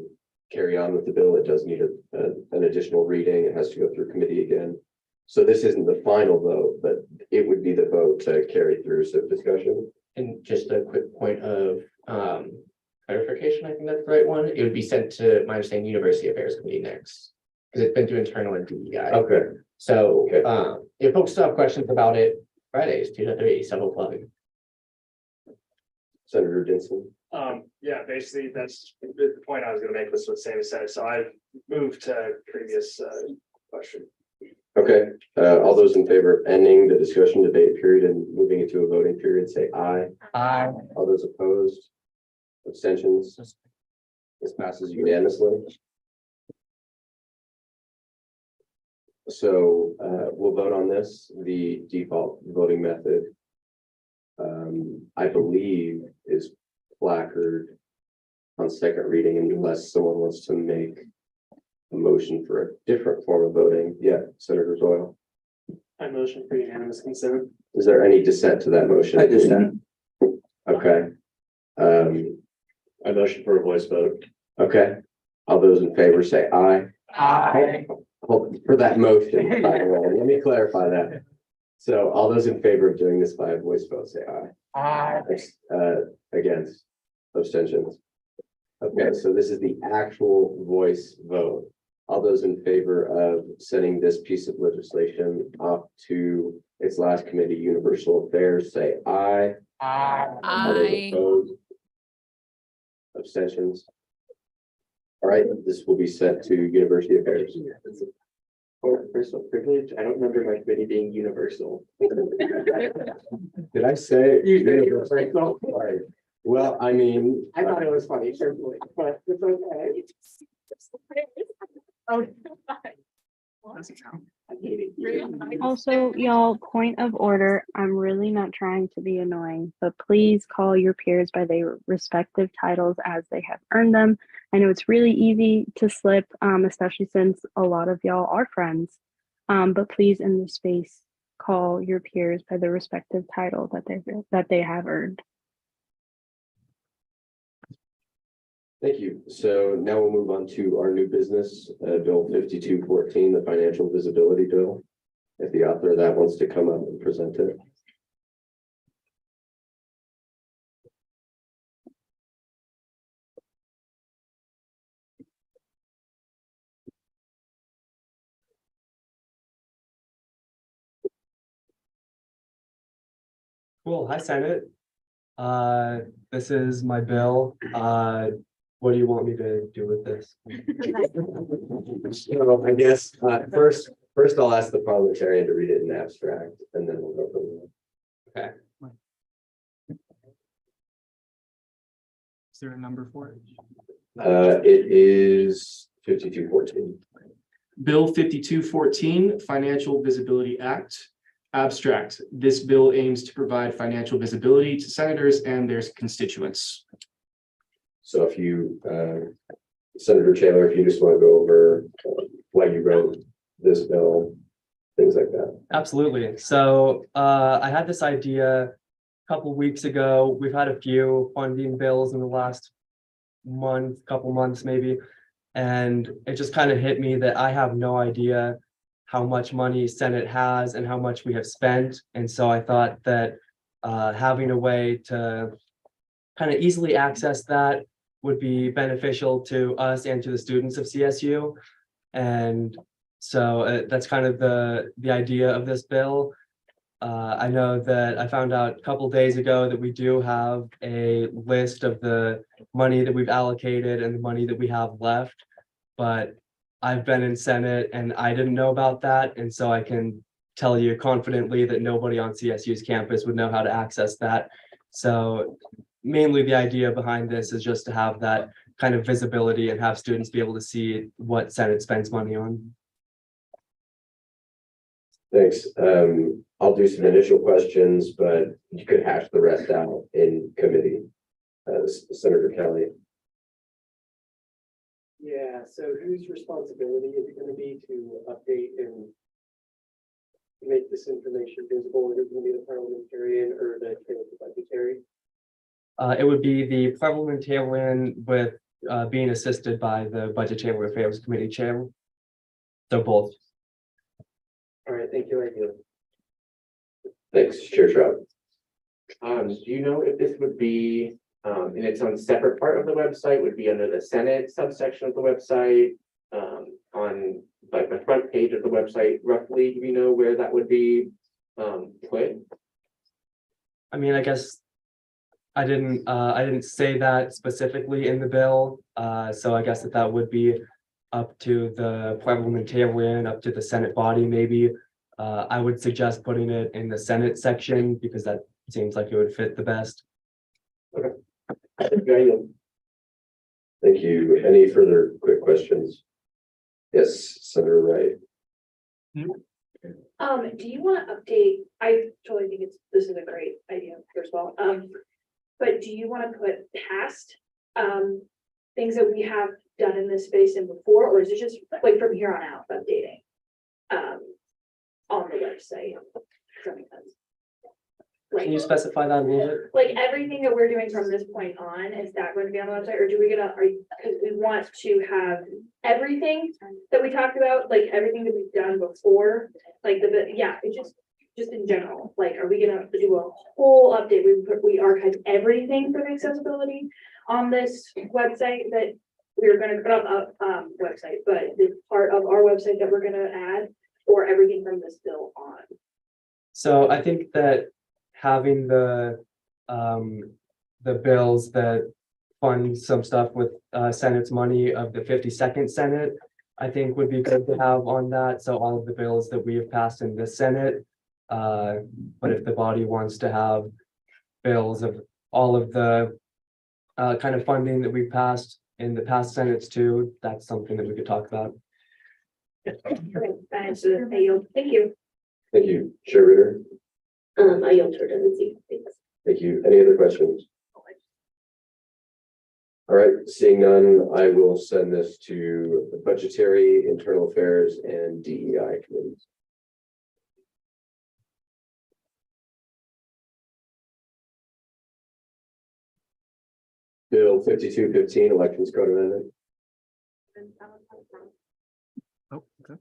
carry on with the bill. It does need an additional reading. It has to go through committee again. So this isn't the final vote, but it would be the vote to carry through. So discussion. And just a quick point of clarification, I think that's the right one. It would be sent to, my understanding, University Affairs Committee next, because it's been through internal and DEI. Okay. So if folks still have questions about it, Fridays 2 to 3, so plug. Senator Dinson. Yeah, basically, that's the point I was gonna make was what Sammy said, so I moved to previous question. Okay, all those in favor of ending the discussion debate period and moving it to a voting period, say aye. Aye. All those opposed? Abstentions? This passes unanimously. So we'll vote on this. The default voting method, I believe, is placard on second reading unless someone wants to make a motion for a different form of voting. Yeah, Senator Doyle. I motion for unanimous consent. Is there any dissent to that motion? I dissent. Okay. I motion for a voice vote. Okay. All those in favor say aye. Aye. For that motion, by the way, let me clarify that. So all those in favor of doing this by a voice vote, say aye. Aye. Against, abstentions. Okay, so this is the actual voice vote. All those in favor of sending this piece of legislation off to its last committee, Universal Affairs, say aye. Aye. All those opposed? Abstentions. All right, this will be sent to University Affairs. Or personal privilege, I don't remember my committee being universal. Did I say? You said universal. Sorry. Well, I mean. I thought it was funny, certainly, but it's okay. Oh. Also, y'all, point of order, I'm really not trying to be annoying, but please call your peers by their respective titles as they have earned them. I know it's really easy to slip, especially since a lot of y'all are friends. But please, in this space, call your peers by the respective title that they have earned. Thank you. So now we'll move on to our new business, Bill 5214, the financial visibility bill. If the author of that wants to come up and present it. Cool. Hi, Senate. This is my bill. What do you want me to do with this? So I guess, first I'll ask the parliamentarian to read it in abstract, and then we'll go from there. Okay. Is there a number for it? It is 5214. Bill 5214, Financial Visibility Act. Abstract. This bill aims to provide financial visibility to senators and their constituents. So if you, Senator Chandler, if you just want to go over why you wrote this bill, things like that. Absolutely. So I had this idea a couple weeks ago. We've had a few funding bills in the last couple months maybe. And it just kind of hit me that I have no idea how much money Senate has and how much we have spent. And so I thought that having a way to kind of easily access that would be beneficial to us and to the students of CSU. And so that's kind of the idea of this bill. I know that I found out a couple days ago that we do have a list of the money that we've allocated and the money that we have left. But I've been in Senate and I didn't know about that. And so I can tell you confidently that nobody on CSU's campus would know how to access that. So mainly the idea behind this is just to have that kind of visibility and have students be able to see what Senate spends money on. Thanks. I'll do some initial questions, but you could hash the rest out in committee. Senator Kelly. Yeah, so whose responsibility is it going to be to update and make this information visible? Is it going to be the parliamentarian or the budgetary? It would be the parliamentarian with being assisted by the Budgetary Affairs Committee chair. So both. All right, thank you. I do. Thanks, Chair Trout. Do you know if this would be in its own separate part of the website, would be under the Senate subsection of the website, on like the front page of the website, roughly, do you know where that would be put? I mean, I guess I didn't say that specifically in the bill. So I guess that would be up to the parliamentarian, up to the Senate body, maybe. I would suggest putting it in the Senate section because that seems like it would fit the best. Okay. Thank you. Any further quick questions? Yes, Senator Wright. Do you want to update? I totally think this is a great idea, first of all. But do you want to put past things that we have done in this space and before, or is it just like from here on out updating on the website? Does that make sense? Can you specify that a little bit? Like everything that we're doing from this point on, is that going to be on the website, or do we because we want to have everything that we talked about, like everything that we've done before, like it just in general, like, are we gonna do a whole update? We archive everything for the accessibility on this website that we're gonna put up website, but the part of our website that we're gonna add, or everything from this bill on? So I think that having the bills that fund some stuff with Senate's money of the 52nd Senate, I think would be good to have on that. So all of the bills that we have passed in the Senate. But if the body wants to have bills of all of the kind of funding that we've passed in the past Senates too, that's something that we could talk about. Thank you. Thank you, Chair Ritter. I yield to redundancy. Thanks. Thank you. Any other questions? All right, seeing none, I will send this to the Budgetary, Internal Affairs, and DEI committees. Bill 5215, Elections Code Amendment. Oh, okay.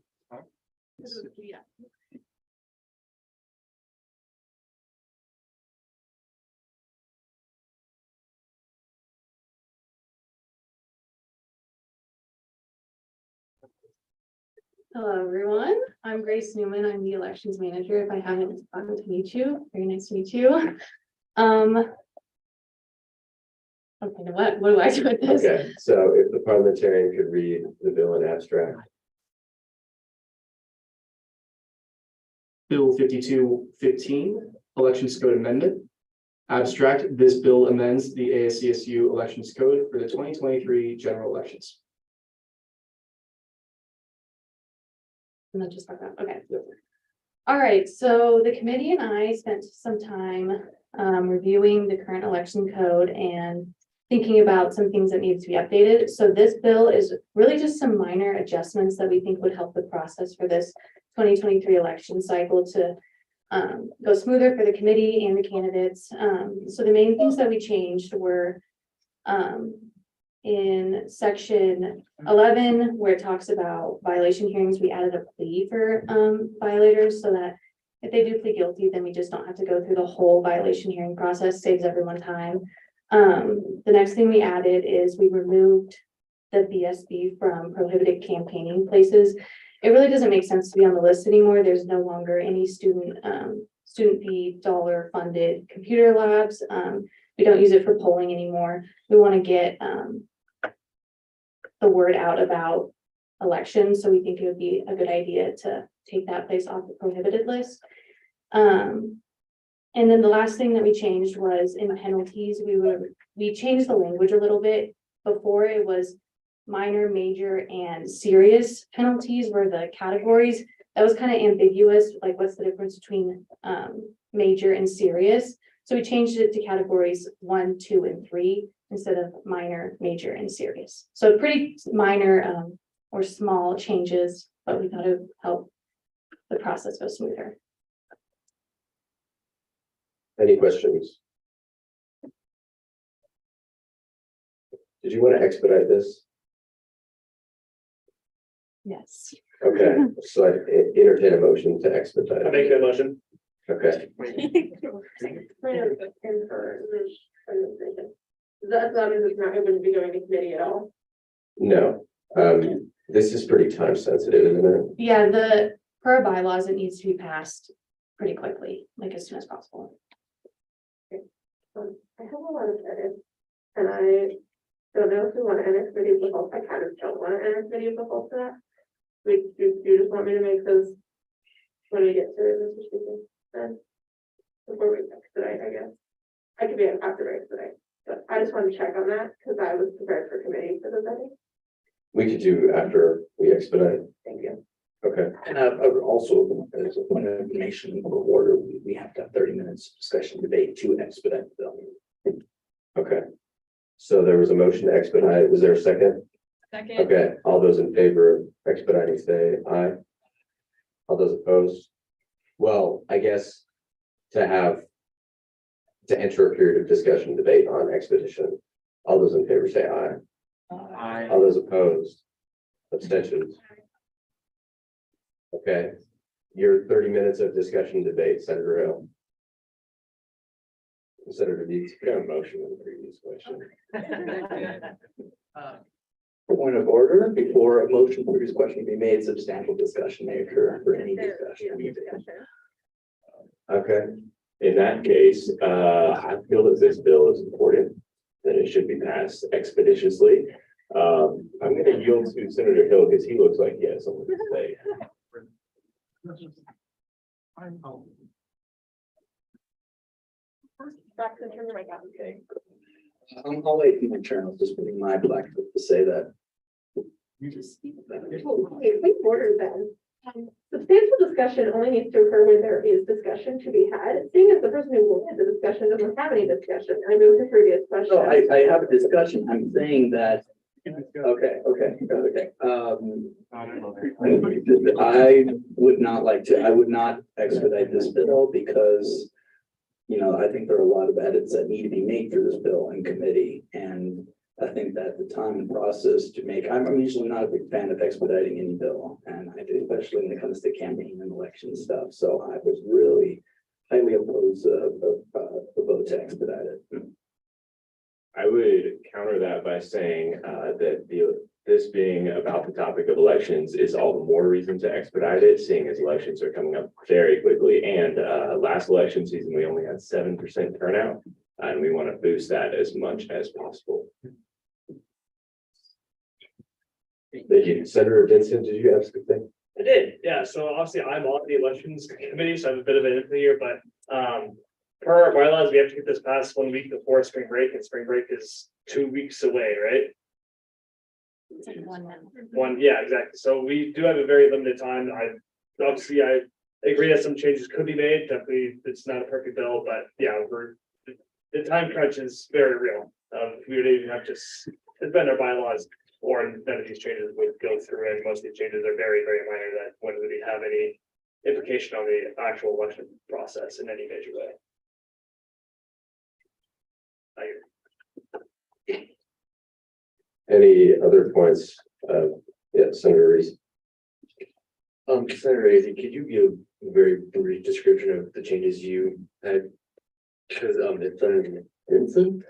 Hello, everyone. I'm Grace Newman. I'm the elections manager. If I haven't, it's fun to meet you. Very nice to meet you. Okay, now what do I do with this? Okay, so if the parliamentarian could read the bill in abstract. Bill 5215, Elections Code Amendment. Abstract, this bill amends the ASCSU Elections Code for the 2023 general elections. And then just like that, okay. All right, so the committee and I spent some time reviewing the current election code and thinking about some things that need to be updated. So this bill is really just some minor adjustments that we think would help the process for this 2023 election cycle to go smoother for the committee and the candidates. So the main things that we changed were in section 11, where it talks about violation hearings, we added a plea for violators so that if they do plead guilty, then we just don't have to go through the whole violation hearing process, saves everyone time. The next thing we added is we removed the BSB from prohibited campaigning places. It really doesn't make sense to be on the list anymore. There's no longer any student fee dollar funded computer labs. We don't use it for polling anymore. We want to get the word out about elections. So we think it would be a good idea to take that place off the prohibited list. And then the last thing that we changed was in penalties, we changed the language a little bit. Before it was minor, major, and serious penalties were the categories. That was kind of ambiguous, like what's the difference between major and serious? So we changed it to categories 1, 2, and 3 instead of minor, major, and serious. So pretty minor or small changes, but we thought it would help the process go smoother. Any questions? Did you want to expedite this? Yes. Okay, so I entertain a motion to expedite. I make that motion. Okay, That means it's not going to be going to committee at all. no, this is pretty time sensitive, isn't it? Yeah, per bylaws, it needs to be passed pretty quickly, like as soon as possible. I have a lot of edits, and I don't know if we want to enter committee of the whole. I kind of don't want to enter committee of the whole for that. Do you just want me to make those when we get to it, Mr. Speaker? Then before we expedite, I guess I could be after we expedite, but I just want to check on that because I was prepared for committee for the vetting. We could do after we expedite. Thank you. Okay, And I would also, as a point of information for order, we have to have 30 minutes discussion debate to expedite the bill. okay. So there was a motion to expedite. Was there a second? Second. Okay, all those in favor of expediting say aye. All those opposed? Well, I guess to enter a period of discussion debate on expedition. All those in favor say aye. Aye. All those opposed? Abstentions? Okay, your 30 minutes of discussion debate, Senator Hill. Senator Deeds, you got a motion on the previous question. Point of order, before a motion for this question be made, substantial discussion may occur for any discussion. Okay, In that case, I feel that this bill is important, that it should be passed expeditiously. I'm gonna yield to Senator Hill because he looks like he has something to say. I'll wait for my turn. I'll just putting my black book to say that. Quick order then. Substantial discussion only needs to occur when there is discussion to be had. Seeing as the person who wanted the discussion doesn't have any discussion, I move to previous question. So I have a discussion. I'm saying that. Okay. I would not like to, I would not expedite this bill because, you know, I think there are a lot of edits that need to be made for this bill in committee. And I think that the time and process to make, I'm usually not a big fan of expediting any bill. And I do, especially when it comes to campaign and election stuff. So I was really highly opposed the vote to expedite it. I would counter that by saying that this being about the topic of elections is all the more reason to expedite it, seeing as elections are coming up very quickly. And last election season, we only had 7% turnout. And we want to boost that as much as possible. Thank you. Senator Vincent, did you have something? I did, yeah, so obviously I'm on the elections committee, so I have a bit of an input here, but per our bylaws, we have to get this passed 1 week before spring break, and spring break is 2 weeks away, right? Yeah, exactly, so we do have a very limited time. I agree that some changes could be made. Definitely, it's not a perfect bill, but yeah, the time crunch is very real. We would even have to suspend our bylaws, or none of these changes would go through, and most of these changes are very, very minor that wouldn't really have any implication on the actual election process in any major way. Any other points? Yeah, Senator Reese. Senator Raisy, could you give a very brief description of the changes you had? Because it's Vincent.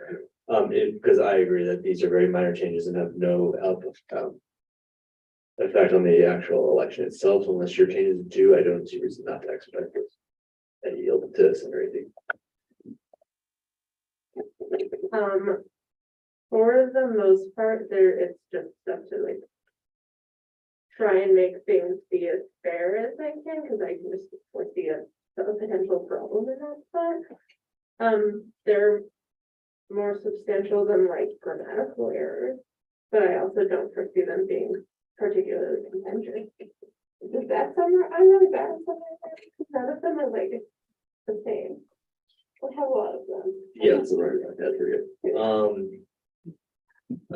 Because I agree that these are very minor changes and have no effect on the actual election itself, unless your changes do. I don't see reason not to expedite this. I yield to Senator Raisy. For the most part, it's just stuff to like try and make things be as fair as I can, because I can just foresee a potential problem in that spot. They're more substantial than like grammatical errors, but I also don't foresee them being particularly contentious. Does that sound right? I'm really bad at something like that. None of them are like the same. We have a lot of them. Yeah, that's the right that for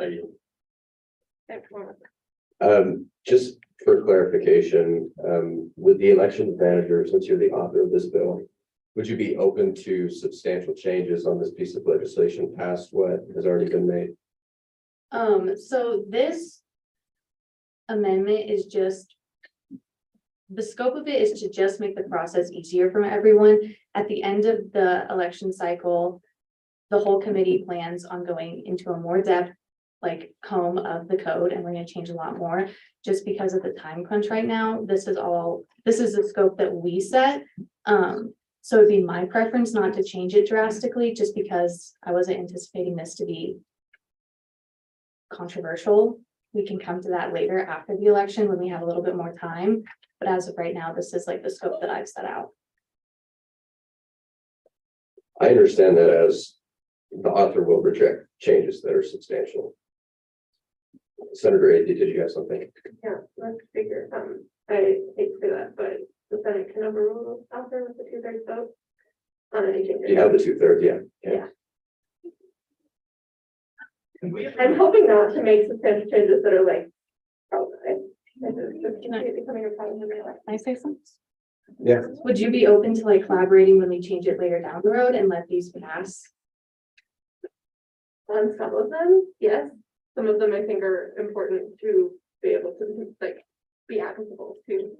you. Just for clarification, with the elections manager, since you're the author of this bill, would you be open to substantial changes on this piece of legislation past what has already been made? So this amendment is just, the scope of it is to just make the process easier for everyone. At the end of the election cycle, the whole committee plans on going into a more depth like comb of the code, and we're going to change a lot more just because of the time crunch right now. This is the scope that we set. So it'd be my preference not to change it drastically, just because I wasn't anticipating this to be controversial. We can come to that later after the election when we have a little bit more time. But as of right now, this is like the scope that I've set out. I understand that as the author will reject changes that are substantial. Senator Ady, did you have something? Yeah, let's figure. I hate to say that, but the Senate can overrule the author with the 2/3 vote on any changes. You have the 2/3, yeah. Yeah. I'm hoping not to make substantial changes that are like problematic. Becoming a problem in my life. Can I say something? Yeah. Would you be open to like collaborating when we change it later down the road and let these pass? On some of them, yes. Some of them I think are important to be able to like be applicable to.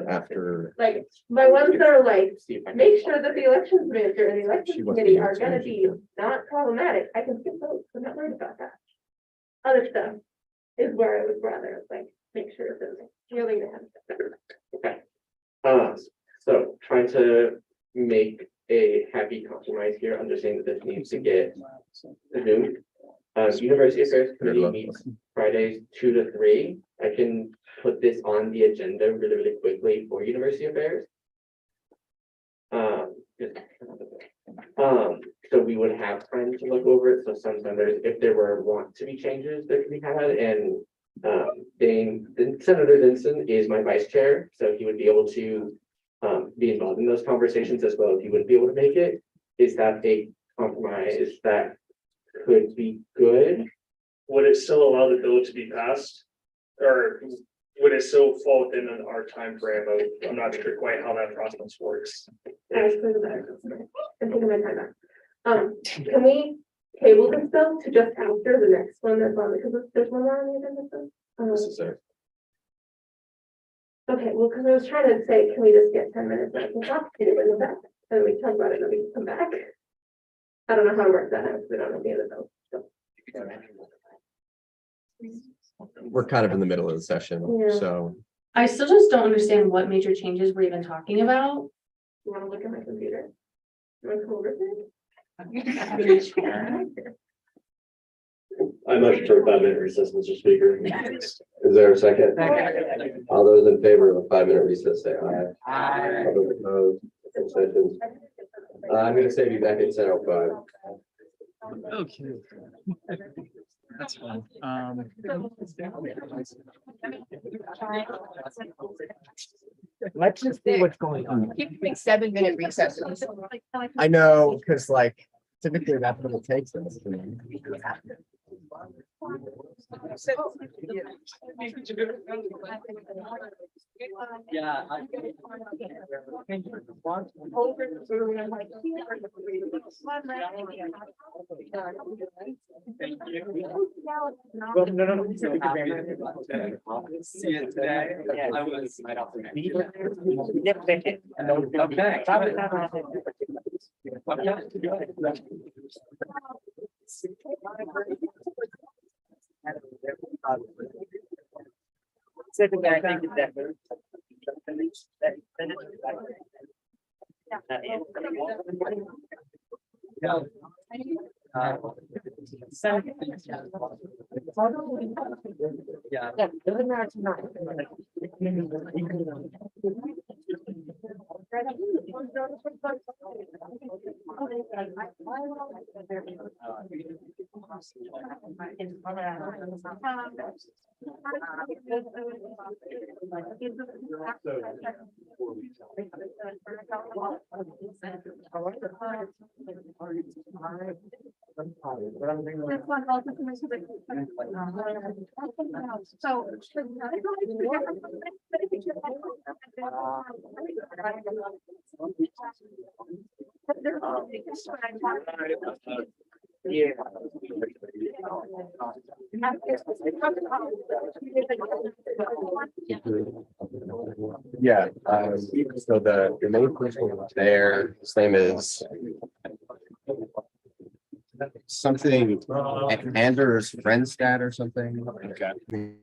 After. Like my ones that are like, make sure that the elections manager and the elections committee are gonna be not problematic. I can skip those. I'm not worried about that. Other stuff is where I would rather like make sure that it's really gonna happen. So trying to make a happy compromise here, understanding that this needs to get Zoom. University Affairs Committee meets Fridays 2 to 3. I can put this on the agenda really, really quickly for University Affairs. So we would have time to look over it. So sometimes if there want to be changes that can be had, and Senator Vincent is my vice chair, so he would be able to be involved in those conversations as well if he wouldn't be able to make it. Is that a compromise that could be good? Would it still allow the bill to be passed? Or would it still fall within our time frame of, I'm not sure quite how that process works. As for the better, I'm taking my time back. Can we table this bill to just after the next one that's on, because there's one more on the agenda? This is there. Okay, well, because I was trying to say, can we just get 10 minutes and I can talk to you in the back, and we can talk about it, and then we can come back. I don't know how to work that out, because we don't know the other bill. We're kind of in the middle of the session, Yeah. so. I still just don't understand what major changes we're even talking about. You want to look at my computer? You want to come over there? I motion for a 5-minute recess, Mr. Speaker. Is there a second? All those in favor of a 5-minute recess, say aye. Aye. All those opposed, abstentions. I'm gonna save you back at 10:05. Okay. That's fine. Let's just see what's going on. Keep doing 7-minute recesses. I know, because like typically that's what it takes us. Yeah. Well, no. See you today. I was. Yeah. Yeah, so the main person there, his name is something Anders Friendstad or something. Okay.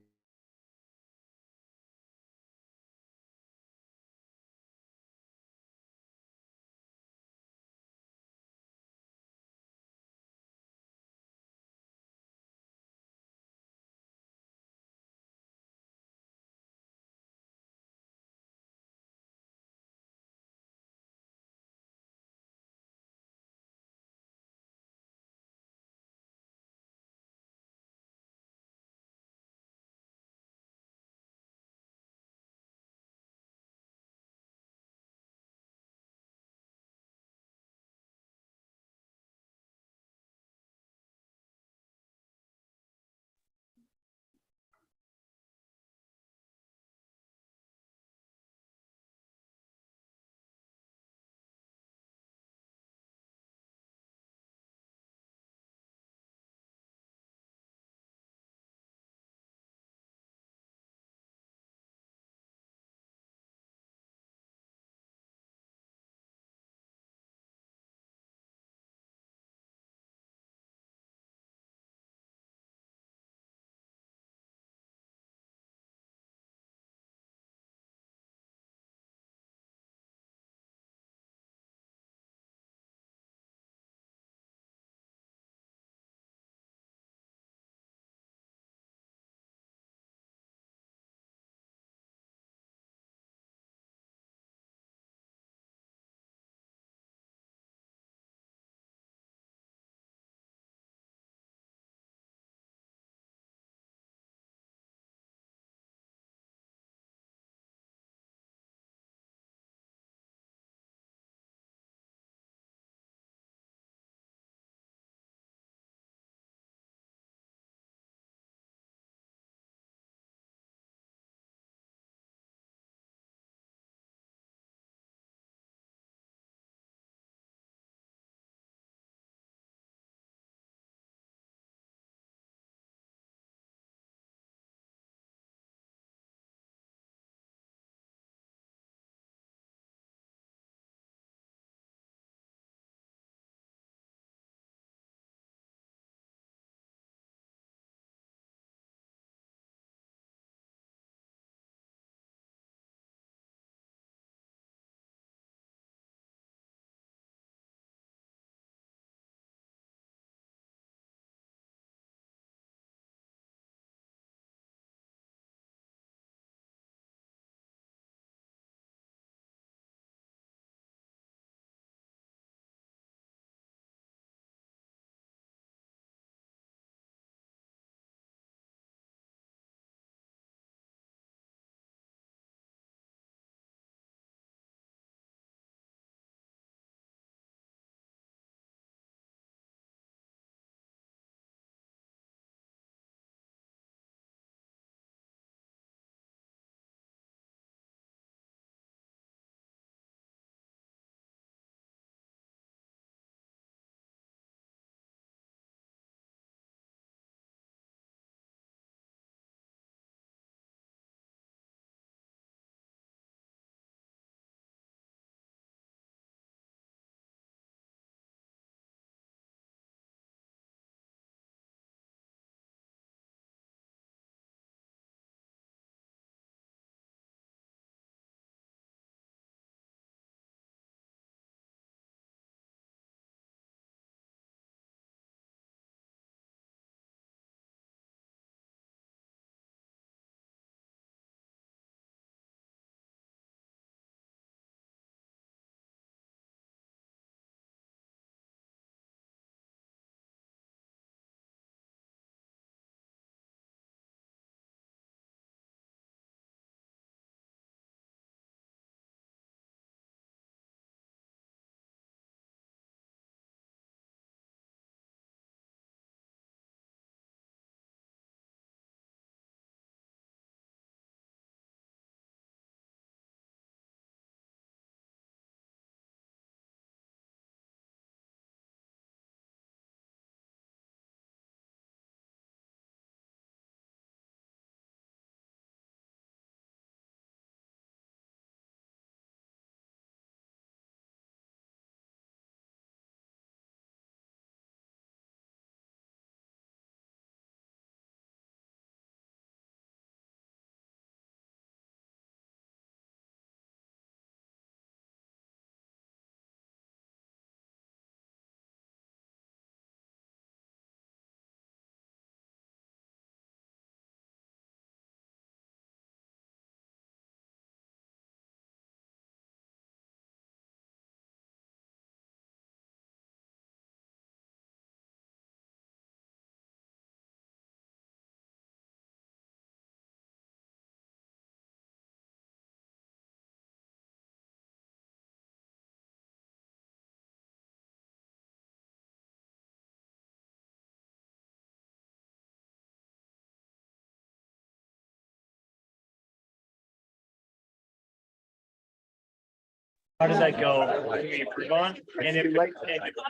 How did that go? Can we improve on? And if you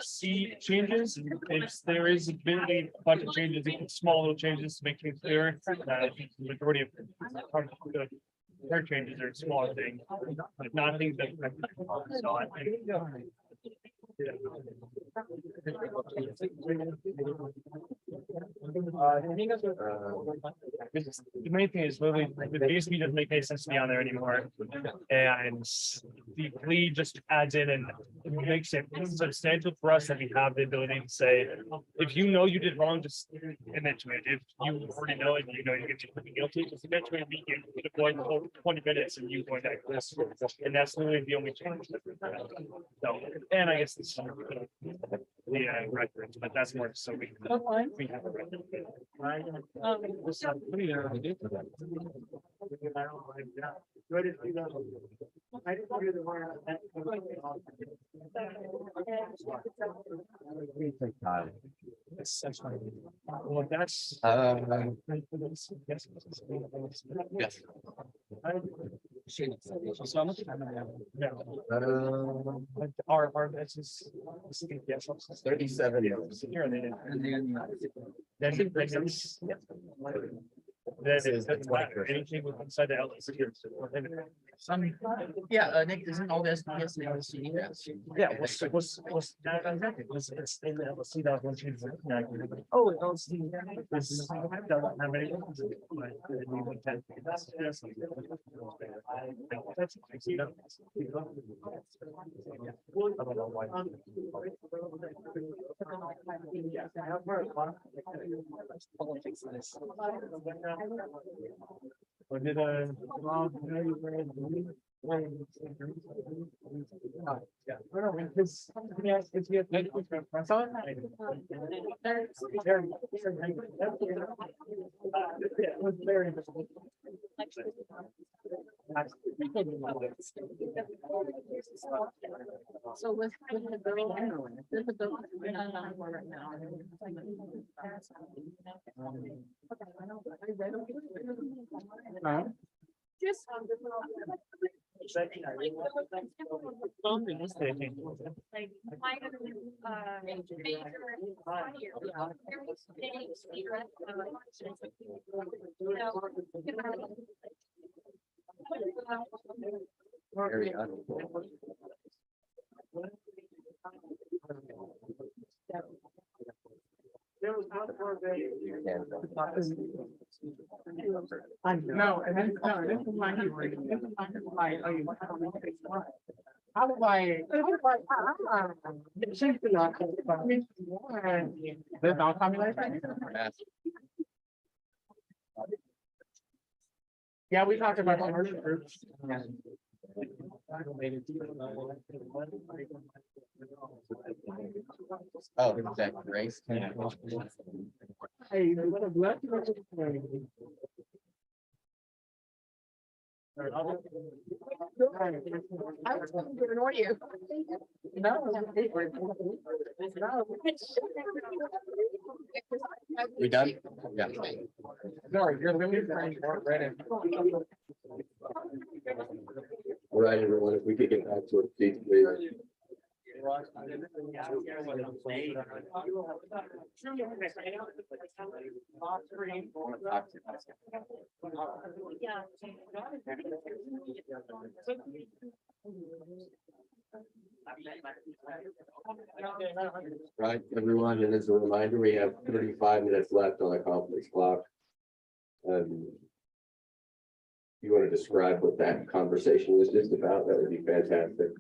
see changes, if there is a bunch of changes, small little changes to make things clearer, the majority of the their changes are smaller things, but not things that. So I think. The main thing is literally the BSB doesn't make any sense to me on there anymore. And the plea just adds in and makes it substantial for us that we have the ability to say, if you know you did wrong, just admit to it. If you already know it, you know you're getting guilty, just admit to it. We can avoid the whole 20 minutes and you going back. And that's literally the only change. So, and I guess this. The records, but that's more so we have a record. Well, that's. Yes. So I'm looking at our this is yes, 37. Then it doesn't matter. Anything with inside the LS here. Nick, isn't all this? Yes. Yeah, what's it's in the LSC that one change. Oh, LSC. This doesn't have any. That's I see that. I don't know why. Or did So with the building, there's a building right now. Just. No, and then, no, this is my humor. This is my, how do I? There's no combination. Yeah, we talked about commercial groups. Oh, that race. Hey, I was going to ignore you. No. We done? Yeah. Sorry, you're limited. All right, everyone, if we could get back to our seats, please. Right, everyone, and as a reminder, we have 35 minutes left on the conference clock. If you want to describe what that conversation was just about, that would be fantastic.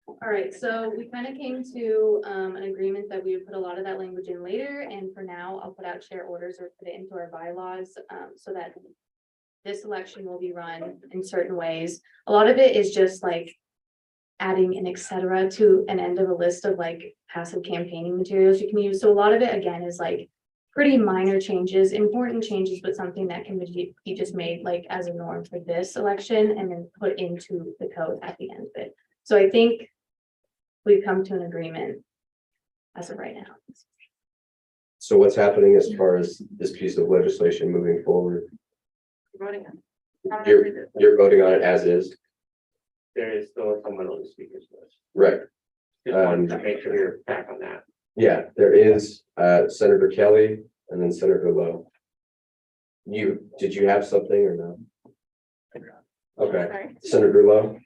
All right, so we kind of came to an agreement that we would put a lot of that language in later, and for now, I'll put out chair orders or put it into our bylaws so that this election will be run in certain ways. A lot of it is just like adding an etc. to an end of a list of like passive campaigning materials you can use. So a lot of it, again, is like pretty minor changes, important changes, but something that can be just made like as a norm for this election and then put into the code at the end of it. So I think we've come to an agreement as of right now. So what's happening as far as this piece of legislation moving forward? Voting on. You're voting on it as is? there is still someone on the speakers list. Right. Just wanted to make sure you're back on that. Yeah, there is Senator Kelly and then Senator Lowe. Did you have something or no? Okay, Senator Lowe.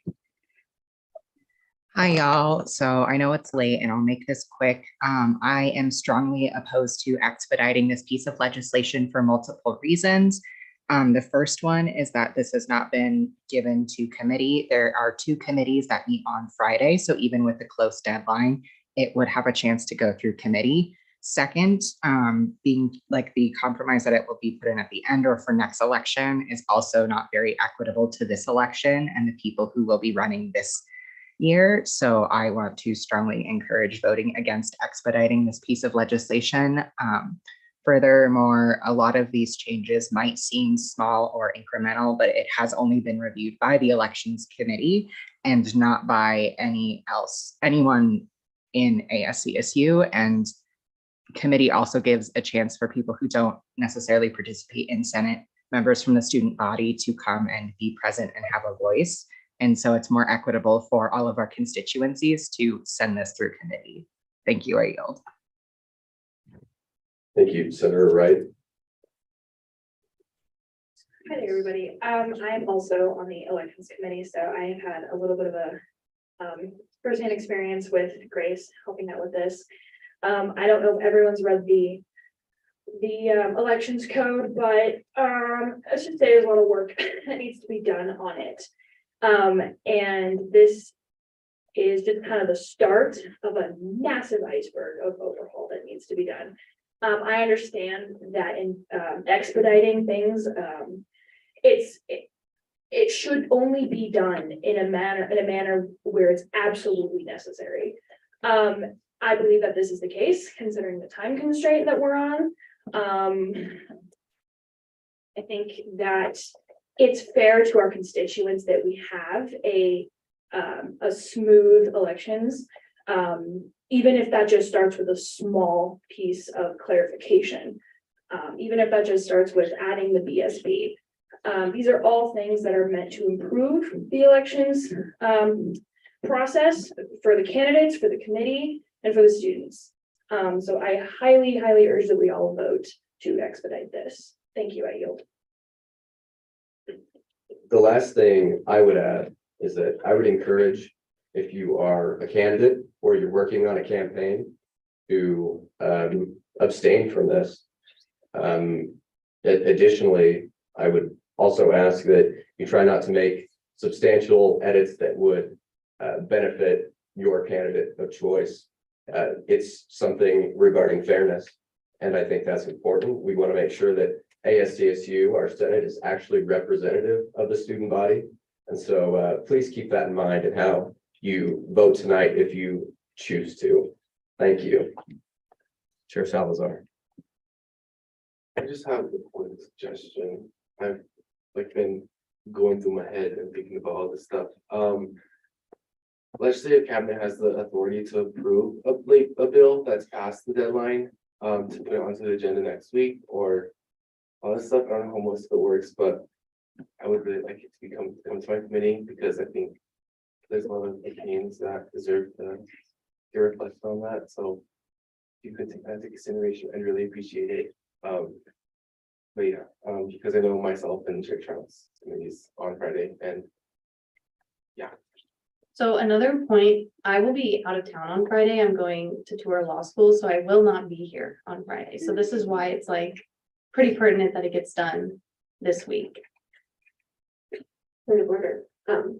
Hi, y'all. So I know it's late and I'll make this quick. I am strongly opposed to expediting this piece of legislation for multiple reasons. The first one is that this has not been given to committee. There are 2 committees that meet on Friday. So even with the close deadline, it would have a chance to go through committee. Second, being like the compromise that it will be put in at the end or for next election is also not very equitable to this election and the people who will be running this year. So I want to strongly encourage voting against expediting this piece of legislation. Furthermore, a lot of these changes might seem small or incremental, but it has only been reviewed by the elections committee and not by anyone in ASCSU. And committee also gives a chance for people who don't necessarily participate in Senate members from the student body to come and be present and have a voice. And so it's more equitable for all of our constituencies to send this through committee. Thank you, I yield. Thank you, Senator Wright. Hi there, everybody. I'm also on the elections committee, so I have had a little bit of a firsthand experience with Grace helping out with this. I don't know if everyone's read the elections code, but let's just say there's a lot of work that needs to be done on it. And this is just kind of the start of a massive iceberg of overhaul that needs to be done. I understand that in expediting things, it should only be done in a manner where it's absolutely necessary. I believe that this is the case, considering the time constraint that we're on. I think that it's fair to our constituents that we have a smooth elections, even if that just starts with a small piece of clarification, even if that just starts with adding the BSB. These are all things that are meant to improve the elections process for the candidates, for the committee, and for the students. So I highly, highly urge that we all vote to expedite this. Thank you, I yield. The last thing I would add is that I would encourage, if you are a candidate or you're working on a campaign, to abstain from this. Additionally, I would also ask that you try not to make substantial edits that would benefit your candidate of choice. It's something regarding fairness, and I think that's important. We want to make sure that ASCSU, our Senate, is actually representative of the student body. And so please keep that in mind and how you vote tonight if you choose to. Thank you. Chair Salazar. I just have one suggestion. I've been going through my head and thinking about all this stuff. Legislative cabinet has the authority to approve a bill that's past the deadline to put it onto the agenda next week or all this stuff. I don't know how most of it works, but I would really like it to come to my committee because I think there's a lot of opinions that deserve to get reflected on that. So if you could take that into consideration, I'd really appreciate it. But yeah, because I know myself and Chair Charles committees on Friday, and yeah. So another point, I will be out of town on Friday. I'm going to tour law school, so I will not be here on Friday. So this is why it's like pretty pertinent that it gets done this week. Point of order.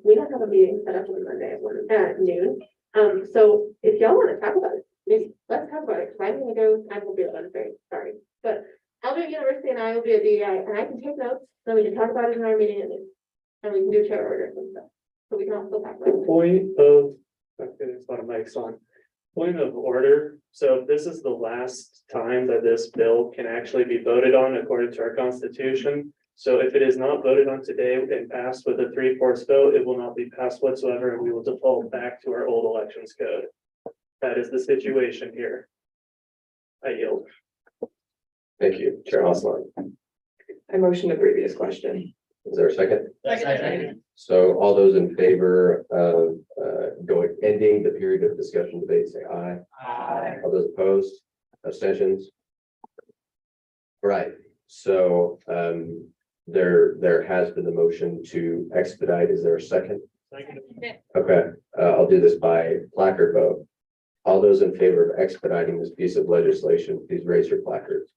We don't have a meeting set up on Monday at noon. So if y'all want to talk about it, maybe let's talk about it. Because I'm gonna go, I will be at Wednesday, sorry. But I'll be at university and I will be at DEI and I can take notes, then we can talk about it in our meeting at noon. And we can do chair orders and stuff. So we can also talk about it. Point of, okay, there's a lot of mics on. Point of order. So this is the last time that this bill can actually be voted on according to our constitution. So if it is not voted on today and passed with a 3/4 vote, it will not be passed whatsoever, and we will default back to our old elections code. That is the situation here. I yield. Thank you, Chair Osman. I motion the previous question. Is there a second? Second. So all those in favor of ending the period of discussion debate, say aye. Aye. All those opposed, abstentions? Right, so there has been the motion to expedite. Is there a second? Okay, I'll do this by placard vote. All those in favor of expediting this piece of legislation, please raise your placards.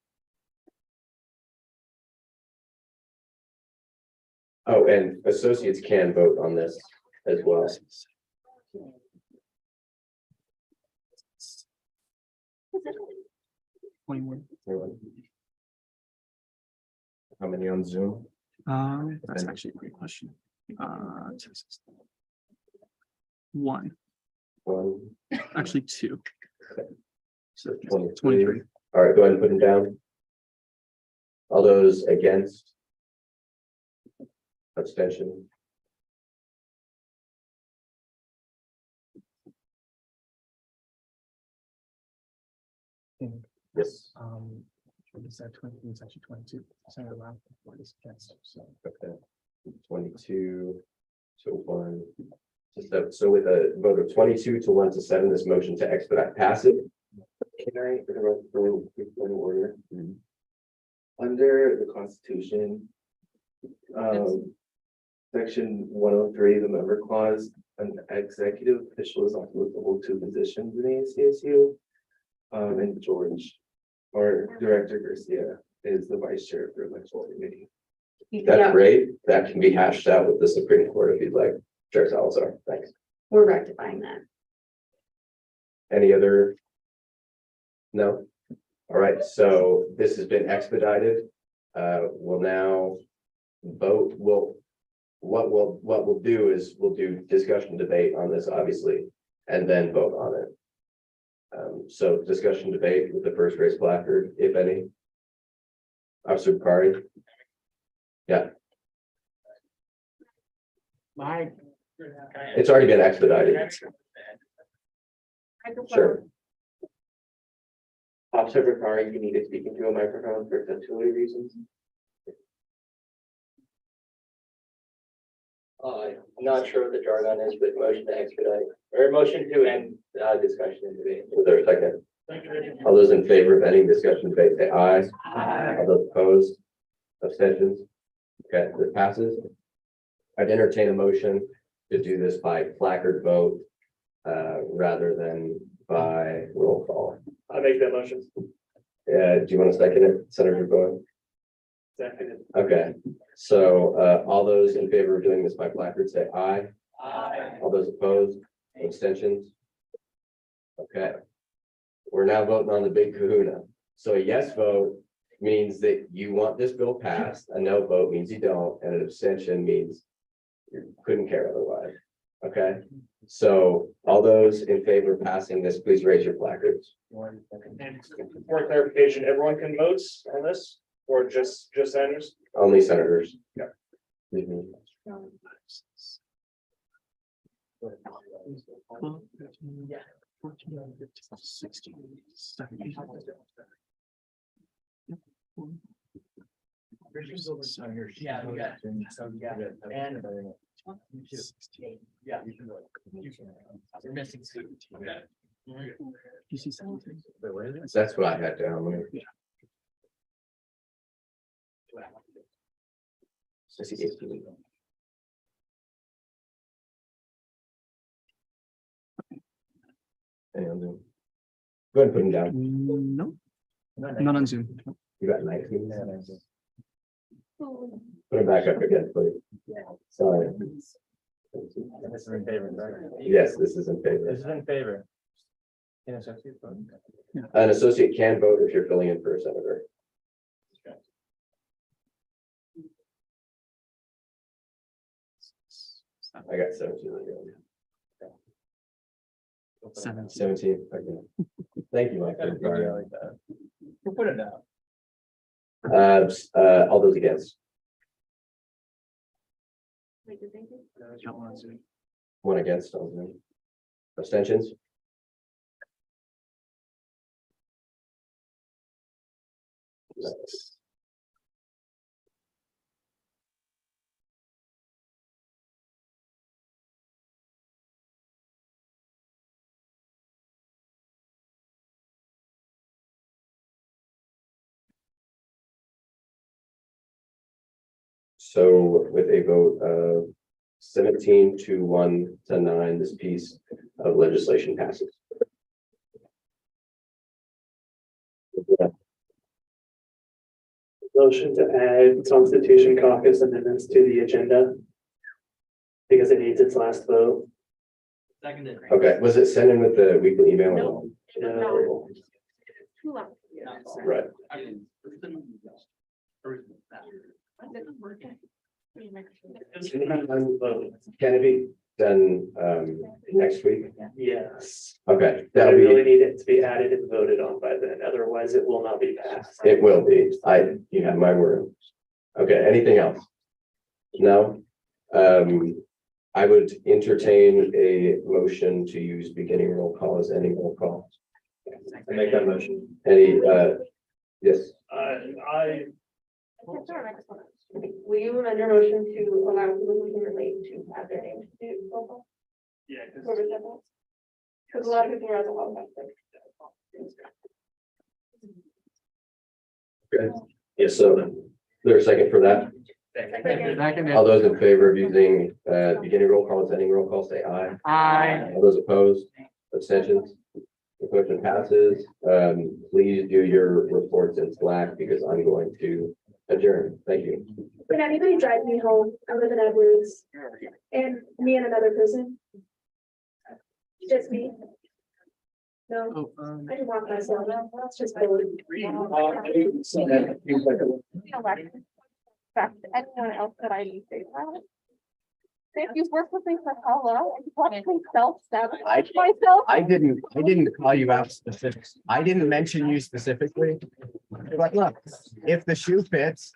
Oh, and associates can vote on this as well. How many on Zoom? That's actually a great question. One, One, actually two. so 23. 23. All right, go ahead and put them down. All those against? Abstention? Yes. What is that? 20, it's actually 22. Senator Lau, what is against, so. Okay, 22 to 1 to 7. So with a vote of 22 to 1 to 7, this motion to expedite passes. Can I interrupt for a quick point of order? Under the Constitution, section 103, the member clause, an executive official is not to hold two positions in the ASCSU. And George or Director Garcia is the vice chair for electoral committee. That's great. That can be hashed out with the Supreme Court if you'd like. Chair Salazar, thanks. We're rectifying that. Any other? No? All right, so this has been expedited. We'll now vote. What we'll do is we'll do discussion debate on this, obviously, and then vote on it. So discussion debate with the first race placard, if any. Officer Bakari. Yeah, it's already been expedited. Sure. Officer Bakari, you need to speak into a microphone for sensitivity reasons. I'm not sure what the jargon is, but motion to expedite or motion to end discussion and debate. Is there a second? All those in favor of ending discussion debate, say aye. Aye. All those opposed, abstentions? Okay, this passes. I'd entertain a motion to do this by placard vote rather than by roll call. I make that motion. Do you want to second it, Senator Boyle? Second. Okay, so all those in favor of doing this by placard, say aye. Aye. All those opposed, abstentions? Okay. We're now voting on the big kahuna. So a yes vote means that you want this bill passed, a no vote means you don't, and an abstention means you couldn't care otherwise. Okay, so all those in favor of passing this, please raise your placards. And for clarification, everyone can vote on this or just senators? Only senators. Yeah. Mhm. Yeah. 14, 15, 16, 17. Yeah, we got, so, yeah, and. Yeah. You're missing two. You see 17? That's what I had down. I see 18. Any on Zoom? Go ahead and put them down. No, not on Zoom. You got 19. Put them back up again, please. Sorry. This is in favor, right? Yes, this is in favor. This is in favor. An associate can vote if you're filling in for a senator. I got 17. 17. Okay. Thank you, Mike. We'll put it down. All those against, one against, on Zoom. Abstentions? So with a vote of 17 to 1 to 9, this piece of legislation passes. Motion to add Constitution Caucus amendments to the agenda. Because it needs its last vote. Seconded. Okay, was it sent in with the weekly email? Nope. No. Too long. Right. Can it be done next week? Yes. Okay, But I that'll really be, need it to be added and voted on by then, otherwise it will not be passed. it will be. You have my word. Okay, anything else? No? I would entertain a motion to use beginning roll call as ending roll call. I make that motion. Any, yes, Will you amend your motion to allow people who can relate to add their name to the roll call? Yeah. Because a lot of people are at the hall. okay. Yes, so there's a second for that. All those in favor of using beginning roll call as ending roll call, say aye. Aye. All those opposed, abstentions? The motion passes. Please do your reports in Slack because I'm going to adjourn. Thank you. Can anybody drive me home? I live in Edwards. And me and another person. Just me. No, I can walk myself. That's just. Anyone else that I need to say that? If you've worked with me for how long, and watch me self-sabotage myself. I didn't call you out specifics. I didn't mention you specifically. But look, if the shoe fits,